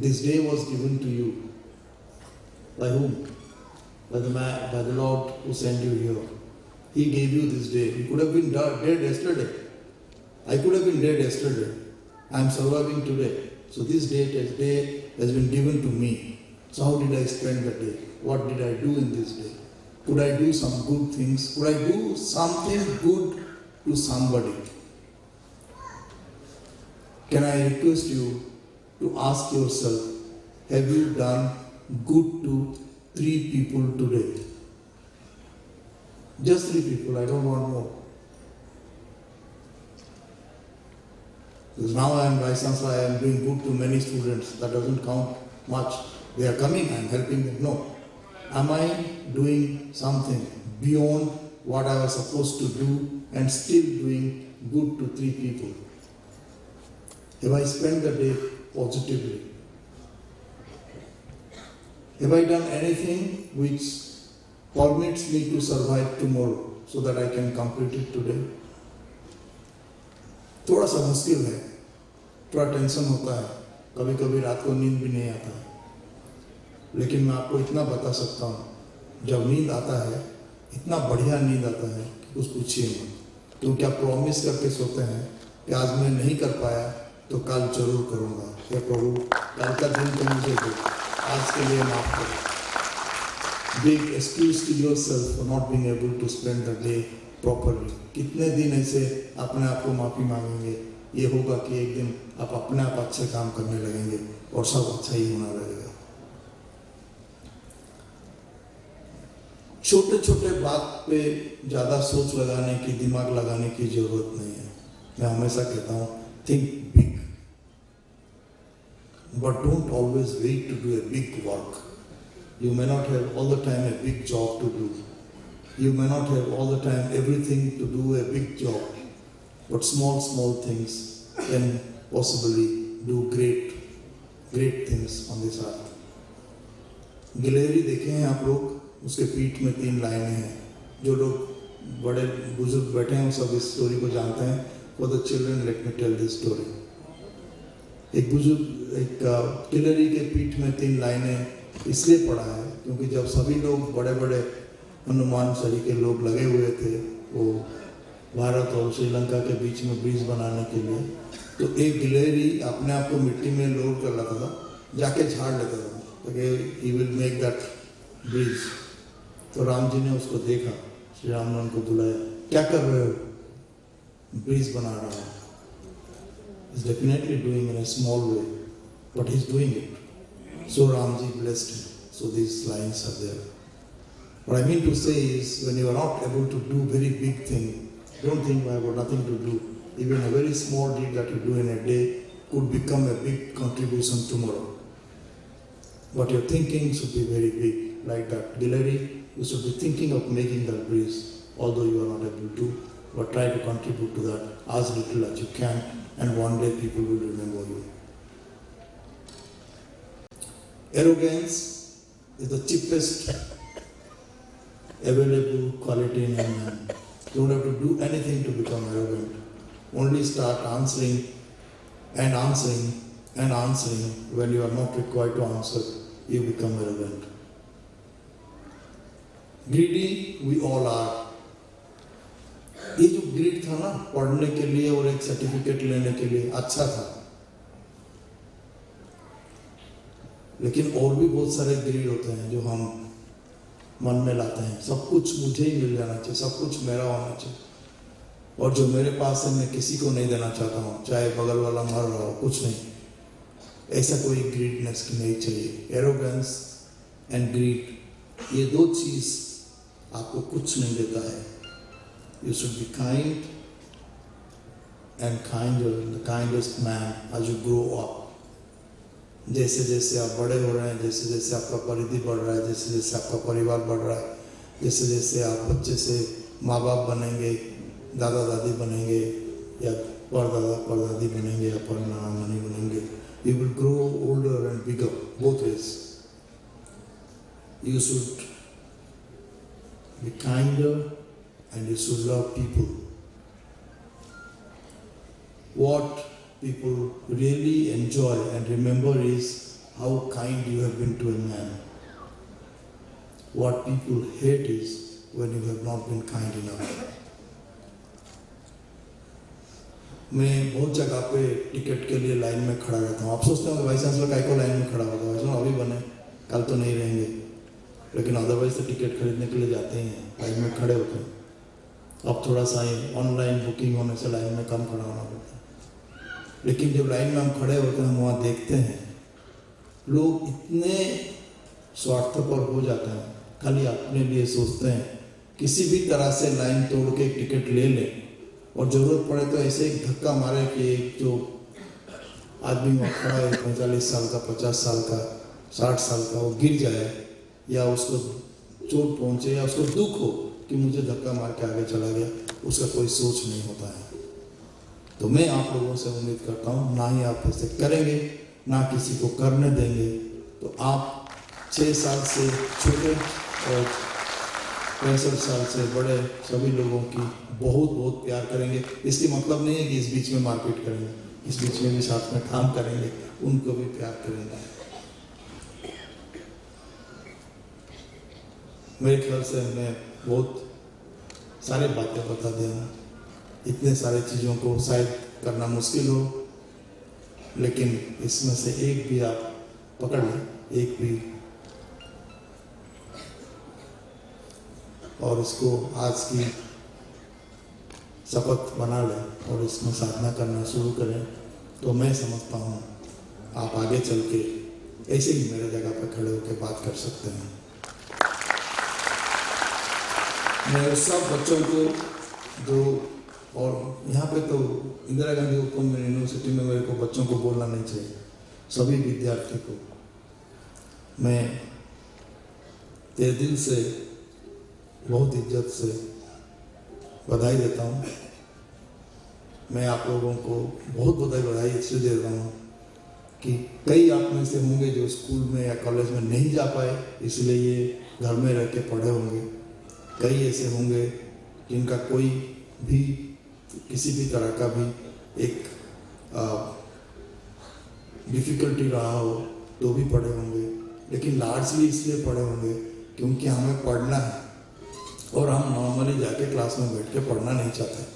This day was given to you. By whom? By the Lord who sent you here. He gave you this day. You could have been dead yesterday. I could have been dead yesterday. I am surviving today. So this day has been given to me. So how did I spend the day? What did I do in this day? Could I do some good things? Could I do something good to somebody? Can I request you to ask yourself, have you done good to 3 people today? Just 3 people, I don't want more. Because now I am licensed, I am doing good to many students. That doesn't count much. They are coming, I am helping them. No. Am I doing something beyond what I was supposed to do and still doing good to 3 people? Have I spent the day positively? Have I done anything which permits me to survive tomorrow so that I can complete it today? थोड़ा सा मुश्किल है, थोड़ा tension होता है, कभी कभी रात को नींद भी नहीं आता है. लेकिन मैं आपको इतना बता सकता हूँ, जब नींद आता है, इतना बढ़िया नींद आता है कि कुछ पूछिए मत. तो क्या प्रॉमिस करके सोते हैं कि आज मैं नहीं कर पाया तो कल जरूर करूँगा. हे प्रभु, कल का दिन तो मुझे दो, आज के लिए माफ करो. Big excuse to yourself for not being able to spend the day properly. कितने दिन ऐसे अपने आप को माफी मांगेंगे? ये होगा कि एक दिन आप अपने आप अच्छे काम करने लगेंगे और सब अच्छा ही होना लगेगा. छोटे छोटे बात पे ज़्यादा सोच लगाने की, दिमाग लगाने की जरूरत नहीं है. मैं हमेशा कहता हूँ, think big, but don't always wait to do a big work. You may not have all the time a big job to do. You may not have all the time everything to do a big job, but small things can possibly do great things on this earth. गिलहरी देखे हैं आप लोग? उसके पीठ में 3 लाइनें हैं। जो लोग बड़े बुजुर्ग बैठे हैं वो सब इस स्टोरी को जानते हैं। For the children let me tell this story. एक बुजुर्ग एक किलरी के पीठ में 3 लाइनें इसलिए पढ़ा है क्योंकि जब सभी लोग बड़े बड़े हनुमान सरी के लोग लगे हुए थे वो भारत और श्रीलंका के बीच में ब्रिज बनाने के लिए, तो एक गिलहरी अपने आप को मिट्टी में लोड कर लेता था, जाके झाड़ लेता था ताकि he will make that bridge. तो राम जी ने उसको देखा, श्री राम ने उनको बुलाया, क्या कर रहे हो? ब्रिज बना रहा हूँ। He's definitely doing in a small way, but he's doing it. So Ramji blessed him. So these lines are there. What I mean to say is, when you are not able to do very big thing, don't think I have got nothing to do. Even a very small deed that you do in a day could become a big contribution tomorrow. But your thinking should be very big. Like that Gilary, you should be thinking of making that bridge, although you are not able to, but try to contribute to that as little as you can, and one day people will remember you. Arrogance is the cheapest available quality in a man. You don't have to do anything to become arrogant. Only start answering and answering and answering. When you are not required to answer, you become arrogant. Greedy, we all are. ये जो grid था ना, पढ़ने के लिए और एक certificate लेने के लिए अच्छा था, लेकिन और भी बहुत सारे ग्रीड होते हैं जो हम मन में लाते हैं। सब कुछ मुझे ही मिल जाना चाहिए, सब कुछ मेरा होना चाहिए, और जो मेरे पास है मैं किसी को नहीं देना चाहता हूँ, चाहे बगल वाला मर रहा हो, कुछ नहीं। ऐसा कोई ग्रीडनेस की नहीं चाहिए। एरोगेंस एंड ग्रीड, ये 2 चीज आपको कुछ नहीं देता है। You should be kind and kinder, the kindest man as you grow up. जैसे जैसे आप बड़े हो रहे हैं, जैसे जैसे आपका परिधि बढ़ रहा है, जैसे जैसे आपका परिवार बढ़ रहा है, जैसे जैसे आप बच्चे से माँ बाप बनेंगे, दादा दादी बनेंगे, या परदादा परदादी बनेंगे, या पर नाना नानी बनेंगे, you will grow older and bigger, both ways. You should be kinder and you should love people. What people really enjoy and remember is how kind you have been to a man. What people hate is when you have not been kind enough. मैं बहुत जगह पे ticket के लिए line में खड़ा रहता हूँ। आप सोचते हो वाइस चांसलर काय को लाइन में खड़ा होगा, वाइस चांसलर अभी बने, कल तो नहीं रहेंगे, लेकिन अदरवाइज तो टिकट खरीदने के लिए जाते हैं, लाइन में खड़े होते हैं। अब थोड़ा सा ऑनलाइन बुकिंग होने से लाइन में कम खड़ा होना पड़ता है, लेकिन जब लाइन में हम खड़े होते हैं, हम वहाँ देखते हैं लोग इतने स्वार्थपर हो जाते हैं, खाली अपने लिए सोचते हैं, किसी भी तरह से लाइन तोड़ के एक टिकट ले लें, और ज़रूरत पड़े तो ऐसे एक धक्का मारे कि एक जो आदमी वहाँ खड़ा है 45 साल का, 50 साल का, 60 साल का, वो गिर जाए, या उसको चोट पहुँचे, या उसको दुख हो कि मुझे धक्का मार के आगे चला गया, उसका कोई सोच नहीं होता है। तो मैं आप लोगों से उम्मीद करता हूँ, ना ही आप ऐसे करेंगे, ना किसी को करने देंगे, तो आप 6 साल से छोटे और 65 साल से बड़े सभी लोगों की बहुत बहुत प्यार करेंगे। इसकी मतलब नहीं है कि इस बीच में मारपीट करेंगे, इस बीच में भी साथ में काम करेंगे, उनको भी प्यार करेंगे। मेरे ख्याल से मैं बहुत सारे बातें बता दिया, इतने सारे चीज़ों को शायद करना मुश्किल हो, लेकिन इसमें से एक भी आप पकड़ लें, एक भी, और इसको आज की शपथ बना लें और इसमें साधना करना शुरू करें, तो मैं समझता हूँ आप आगे चल के ऐसे ही मेरे जगह पर खड़े होकर बात कर सकते हैं। मैं सब बच्चों को जो, और यहाँ पे तो इंदिरा गांधी ओपन यूनिवर्सिटी में मेरे को बच्चों को बोलना नहीं चाहिए, सभी विद्यार्थी को मैं तेरे दिल से बहुत इज्जत से बधाई देता हूँ। मैं आप लोगों को बहुत बधाई इसलिए दे रहा हूँ कि कई आप में से होंगे जो स्कूल में या कॉलेज में नहीं जा पाए, इसलिए ये घर में रह के पढ़े होंगे। कई ऐसे होंगे जिनका कोई भी किसी भी तरह का भी एक डिफ़िकल्टी रहा हो तो भी पढ़े होंगे, लेकिन लार्जली इसलिए पढ़े होंगे क्योंकि हमें पढ़ना है और हम नॉर्मली जाके क्लास में बैठ के पढ़ना नहीं चाहते।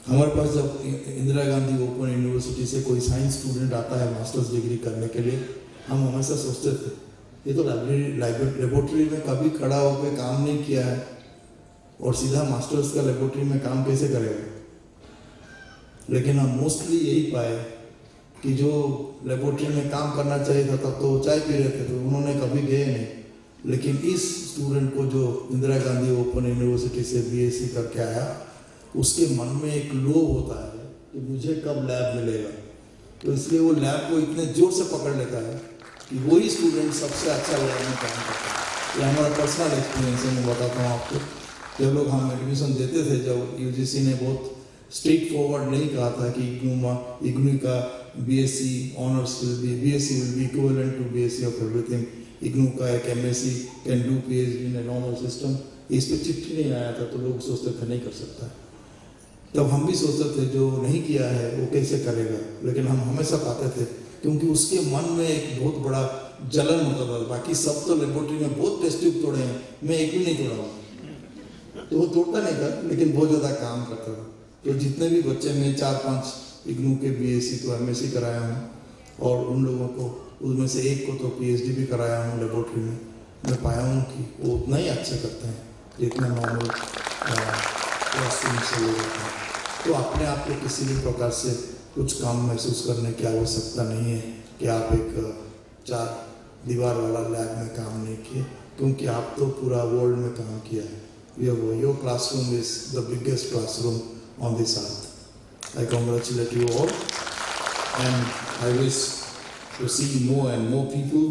हमारे पास जब इंदिरा गांधी ओपन यूनिवर्सिटी से कोई साइंस स्टूडेंट आता है मास्टर्स डिग्री करने के लिए, हम हमेशा सोचते थे ये तो लेबोरेटरी में कभी खड़ा होकर काम नहीं किया है और सीधा मास्टर्स का लेबोरेटरी में काम कैसे करेगा। लेकिन हम मोस्टली यही पाए कि जो लेबोरेटरी में काम करना चाहिए था तब तो वो चाय पी रहे थे, तो उन्होंने कभी गए नहीं। लेकिन इस स्टूडेंट को जो इंदिरा गांधी ओपन यूनिवर्सिटी से बीएससी करके आया, उसके मन में एक लोभ होता है कि मुझे कब लैब मिलेगा, तो इसलिए वो लैब को इतने जोर से पकड़ लेता है कि वही स्टूडेंट सबसे अच्छा लैब में काम करता है। ये हमारा पर्सनल एक्सपीरियंस है, मैं बताता हूँ आपको। जब लोग हम एडमिशन देते थे, जब यूजीसी ने बहुत स्ट्रेट फॉरवर्ड नहीं कहा था कि इग्नू का BSc honours BSc will be equivalent to BSc of everything, IGNOU का एक MSc can do PhD in a normal system, इस पर चिट्ठी नहीं आया था, तो लोग सोचते थे नहीं कर सकता। तब हम भी सोचते थे जो नहीं किया है वो कैसे करेगा, लेकिन हम हमेशा पाते थे क्योंकि उसके मन में एक बहुत बड़ा जलन होता था। बाकी सब तो लेबोरेटरी में बहुत टेस्ट ट्यूब तोड़े हैं, मैं एक भी नहीं तोड़ा हूँ, तो वो तोड़ता नहीं था लेकिन बहुत ज़्यादा काम करता था। तो जितने भी बच्चे मैं 4-5 इग्नू के बीएससी तो एमएससी कराया हूँ और उन लोगों को उसमें से एक को तो पीएचडी भी कराया हूँ लेबोरेटरी में, मैं पाया हूँ कि वो उतना ही अच्छा करते हैं जितना नॉर्मल क्लासरूम से लोग होते हैं। तो अपने आप को किसी भी प्रकार से कुछ काम महसूस करने की आवश्यकता नहीं है कि आप एक 4 दीवार वाला लैब में काम नहीं किए, क्योंकि आप तो पूरा वर्ल्ड में काम किया है। Your classroom is the biggest classroom on this earth. I congratulate you all, and I wish to see more and more people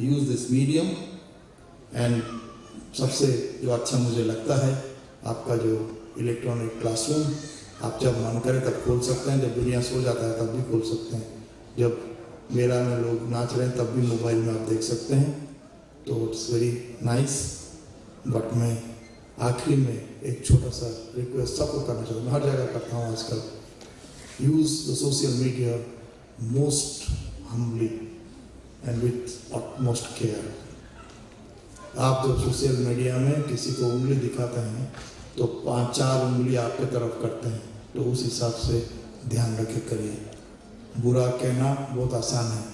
use this medium. And सबसे जो अच्छा मुझे लगता है आपका जो इलेक्ट्रॉनिक क्लासरूम, आप जब मन करे तब खोल सकते हैं, जब दुनिया सो जाता है तब भी खोल सकते हैं, जब मेला में लोग नाच रहे हैं तब भी मोबाइल में आप देख सकते हैं। तो इट्स वेरी नाइस। बट मैं आखिरी में एक छोटा सा रिक्वेस्ट सबको करना चाहता हूँ, हर जगह करता हूँ आजकल, use the social media most humbly and with utmost care. आप जब सोशल मीडिया में किसी को उंगली दिखाते हैं तो 5-4 उंगली आपके तरफ करते हैं, तो उस हिसाब से ध्यान रखे करिए। बुरा कहना बहुत आसान है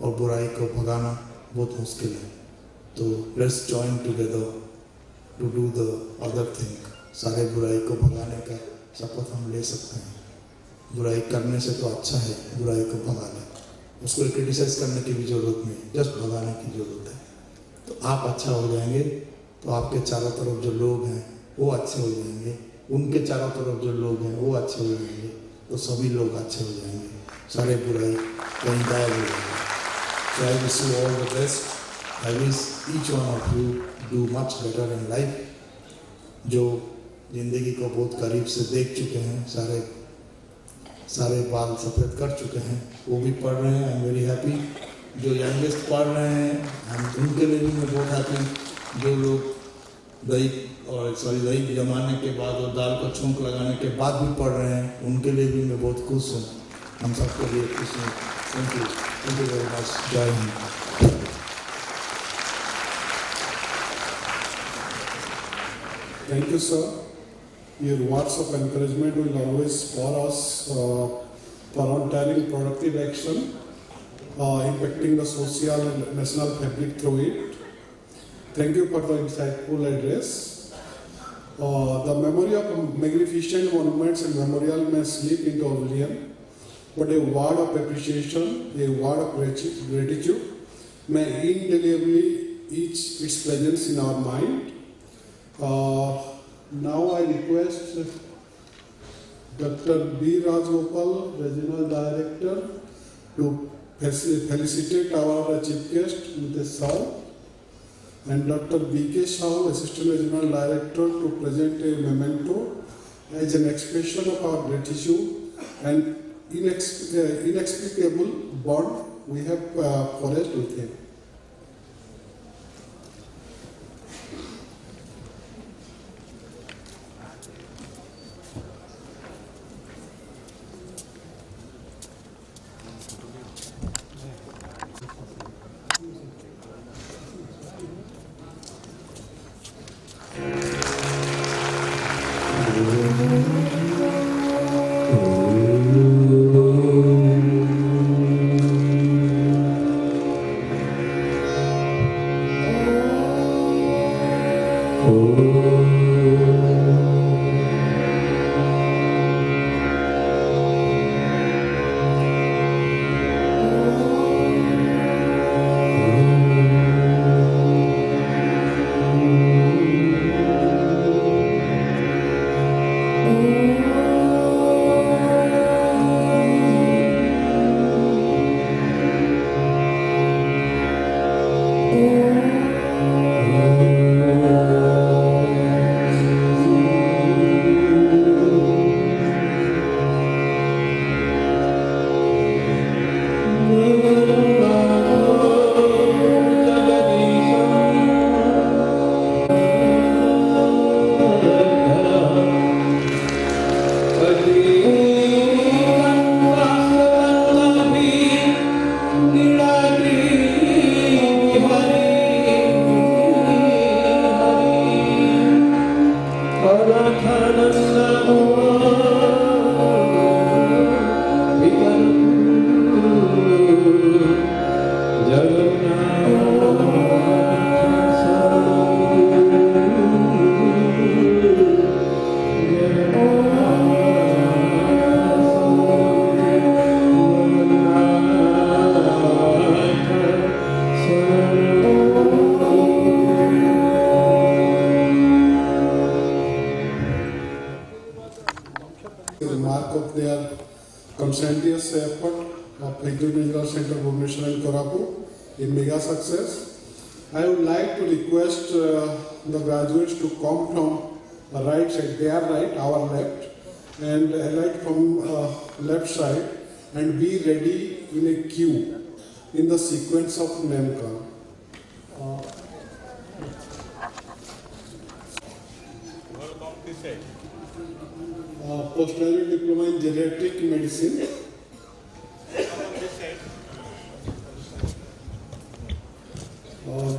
और बुराई को भगाना बहुत मुश्किल है। तो let's join together to do the other thing. सारे बुराई को भगाने का शपथ हम ले सकते हैं। बुराई करने से तो अच्छा है बुराई को भगा लें, उसको क्रिटिसाइज करने की भी जरूरत नहीं, जस्ट भगाने की जरूरत है। तो आप अच्छा हो जाएंगे तो आपके चारों तरफ जो लोग हैं वो अच्छे हो जाएंगे, उनके चारों तरफ जो लोग हैं वो अच्छे हो जाएंगे, तो सभी लोग अच्छे हो जाएंगे, सारे बुराई कहीं गायब हो जाएंगे। So I wish you all the best. I wish each one of you do much better in life. जो जिंदगी को बहुत करीब से देख चुके हैं, सारे बाल सफ़ेद कर चुके हैं, वो भी पढ़ रहे हैं, आई एम वेरी हैप्पी। जो यंगेस्ट पढ़ रहे हैं हम उनके लिए भी मैं बहुत हैप्पी। जो लोग दही जमाने के बाद और दाल को छौंक लगाने के बाद भी पढ़ रहे हैं, उनके लिए भी मैं बहुत खुश हूँ। हम सबके लिए खुश हूँ। Thank you very much. जय Hind. Thank you, sir. Your words of encouragement will always spur us for ongoing productive action, impacting the social and national fabric through it. Thank you for the insightful address. The memory of magnificent monuments and memorial may slip into oblivion, but a word of appreciation, a word of gratitude may indelibly etch its presence in our mind. Now I request Dr. B. Rajgopal, Regional Director, to felicitate our Chief Guest with a song, and Dr. B.K. Shah, Assistant Regional Director, to present a memento as an expression of our gratitude and inexplicable bond we have forged with him. Mark of their conscientious effort of IGNOU Center Bhubaneswar and Korapur in mega success. I would like to request the graduates to come from the right side, their right, our left, and elect from left side, and be ready in a queue in the sequence of name call. Postgraduate diploma in geriatric medicine.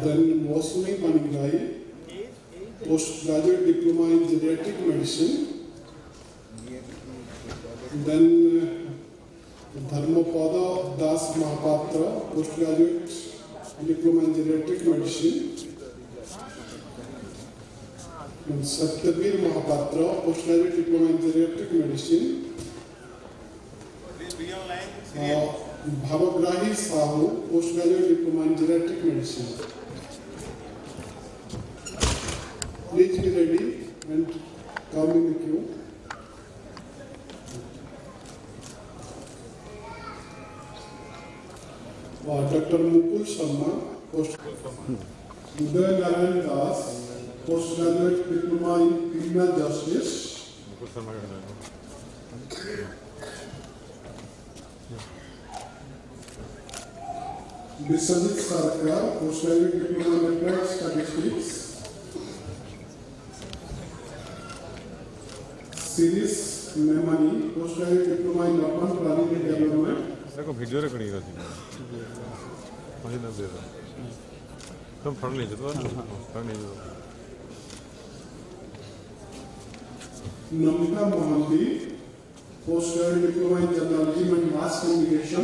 Then Mosumi Panigrahi, postgraduate diploma in geriatric medicine. Then Dharmapada Das Mahapatra, postgraduate diploma in geriatric medicine. And Satyabir Mahapatra, postgraduate diploma in geriatric medicine. Bhavagrahi Sahu, postgraduate diploma in geriatric medicine. Please be ready and come in the queue. Dr. Mukul Sharma, Uday Narayan Das, postgraduate diploma in criminal justice. Biswajit Sarkar, postgraduate diploma in applied statistics. Siris Memani, postgraduate diploma in urban planning and development. देखो video recording करती है मुझे ना दे दो तुम फड़ लीजिए तो फड़ लीजिए Namita Mohanty, postgraduate diploma in journalism and mass communication.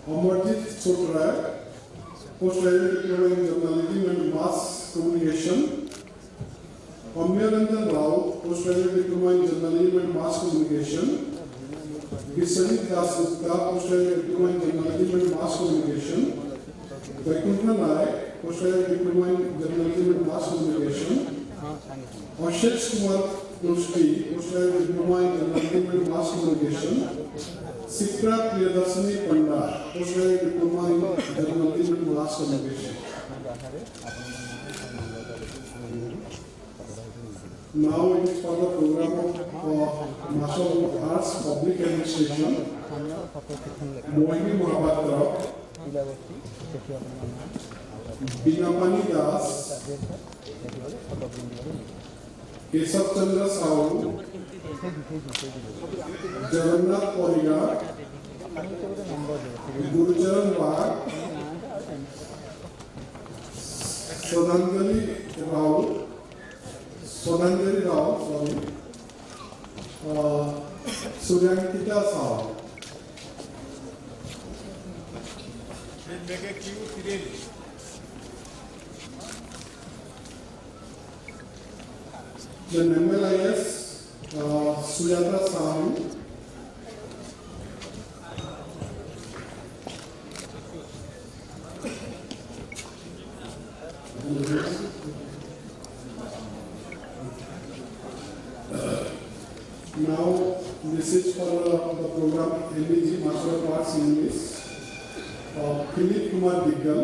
Amarjit Sotra, postgraduate diploma in journalism and mass communication. Amyaranjan Rao, postgraduate diploma in journalism and mass communication. Biswajit Das Gupta, postgraduate diploma in journalism and mass communication. Vaikuntha Nayak, postgraduate diploma in journalism and mass communication. Ashish Kumar Kushki, postgraduate diploma in journalism and mass communication. Sikra Priyadarshini Panda, postgraduate diploma in journalism and mass communication. Now it is for the program of Master of Arts Public Administration, Mohini Mahapatra, Binapani Das, Keshav Chandra Sahu, Jagannath Porigar, Gurucharan Bhag, Sonanjali Rao, Suryankita Sahu. The MLIS, Sujata Sahu, now this is for the program MBG Master of Arts English, Philip Kumar Diggal,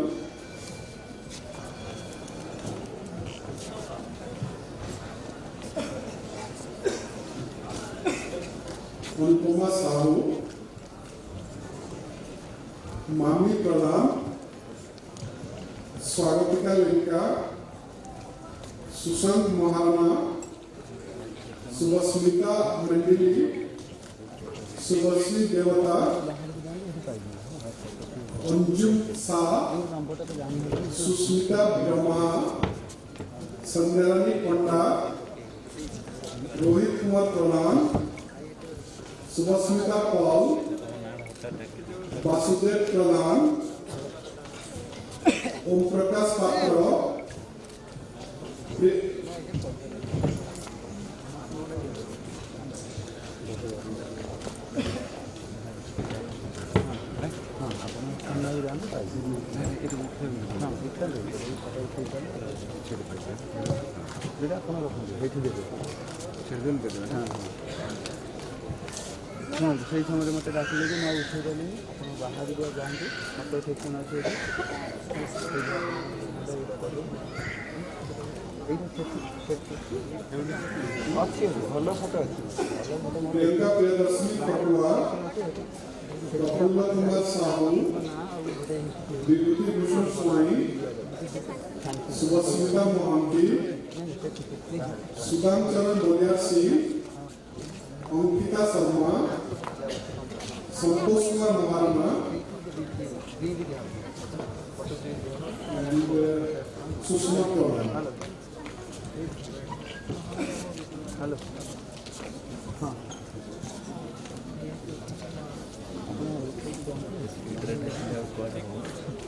Anupama Sahu, Mami Pradhan, Swagatika Lenka, Sushant Maharana, Subhasmita Mandili, Subhasri Devata, Anjum Sa, Susmita Brahma, Sandarani Panda, Rohit Kumar Pradhan, Subhasmita Paul, Vasudev Pradhan, Om Prakash Patro, সেই সময় মতো ডাকলে যে না উঠে গেলেন আপনার বাহার যাতে আপনার সেকশন আছে ভালো ফটো আছে Priyanka Priyadarshini Patwa, Prafulla Kumar Sahu, Vibhuti Bhushan Swami, Subhasmita Mohanty, Sudham Charan Dolia Singh, Ankita Sharma, Santosh Kumar Maharana, and Sushma Pradhan. Hello হ্যাঁ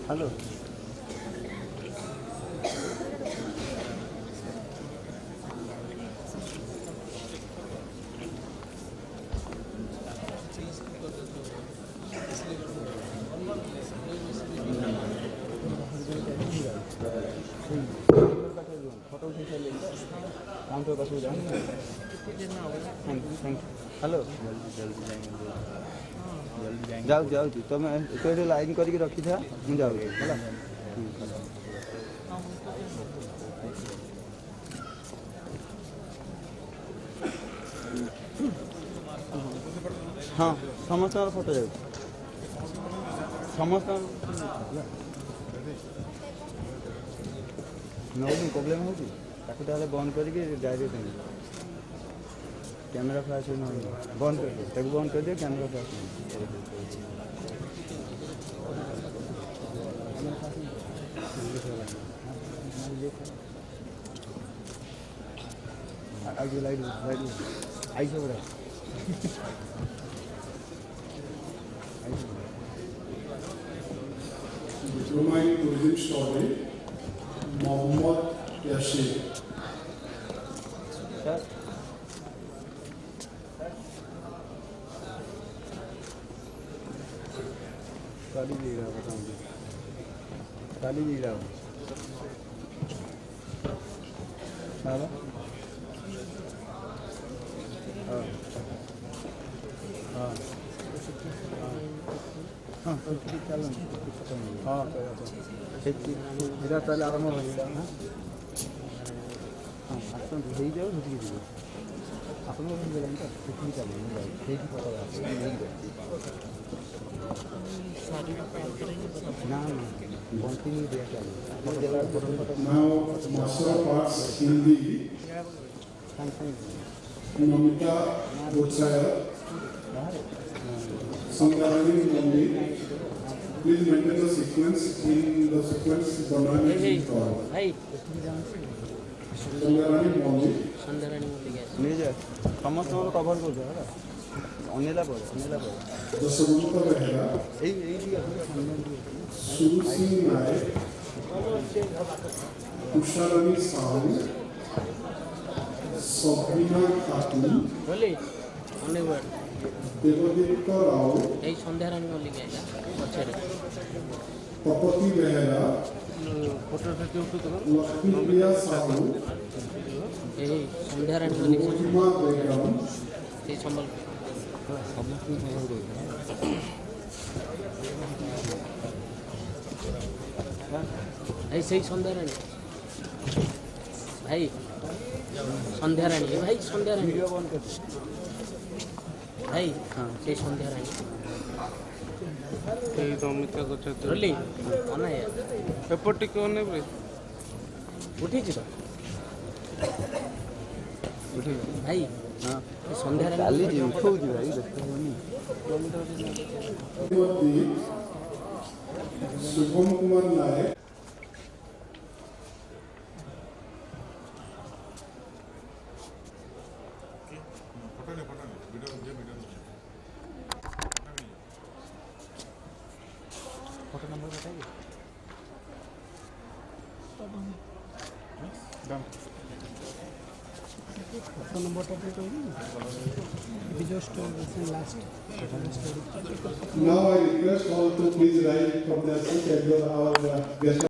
হ্যালো ফটো উঠে কাউন্টার পাশে যান হ্যালো যাও যাও তুমি এতে লাইন করিকি রখিথা ମୁଁ ଯାଉଛି ହେଲା ହଁ ସମସ୍ତଙ୍କର ଫଟୋ ଯାଉଛି ସମସ୍ତଙ୍କର ନଉନି ପ୍ରୋବ୍ଲେମ୍ ହେଉଛି ତାକୁ ତାହେଲେ ବନ୍ଦ କରିକି ଡାଇରେକ୍ଟ କ୍ୟାମେରା ଫ୍ଲାସ୍ ବନ୍ଦ କରିଦିଅ ତାକୁ ବନ୍ଦ କରିଦିଅ କ୍ୟାମେରା ଫ୍ଲାସ୍ आगे लाइट आई सब रहा My tourism story, Mohammad Yashir. Sir Kali ji रहा बताऊँगी काली जी रहा हाँ हाँ हाँ हाँ चलो हाँ इधर पहले आराम हो गया ହଁ ଆସନ୍ତୁ ହେଇଯାଉ ସେଠିକି ଯିବେ ଆପଣଙ୍କର ହେଇଗଲାଣି ତ ସେଠିକି ଚାଲିବେ ମୁଁ ଯାଉଛି ସେଇଠି ଫଟୋ ନେଇକି ନା ନା କଣ୍ଟିନ୍ୟୁ ଦିଆ ଚାଲିବ Now, martial arts Hindi, Namita Butchaya, Sangarani Mumbi. Please maintain the sequence in the sequence Banani call. Sangarani Mumbi. ନେଇଯାଅ ସମସ୍ତଙ୍କର କଭର କରୁଛ ହେଲା ଅନେଇଲା ପରେ Jaswanta Behra, ଏଇଠି Suru Singh Naik, Usharani Sahu, Sabrina Khatun, Devadipta Rao, এই সন্ধ্যারানী মল্লিকা এটা পছরে Tapati Behra, Lakshmi Priya Sahu, এই সন্ধ্যারানী মল্লিকা Mohima Begum, সেই সম্বল ভাই সেই সন্ধ্যারানী ভাই সন্ধ্যারানী ভাই সন্ধ্যারানী ভাই সেই সন্ধ্যারানী এই দমিতা কথা রলি অনায় পেপর টিকে অনেবে উঠিছি তো ভাই সন্ধ্যারানী ଚାଲିଛି ଉଠଉଛି ଭାଇ ବ୍ୟସ୍ତ ହେଉନି Shubham Kumar Naik, Now I request all to please rise from their seat as our guest.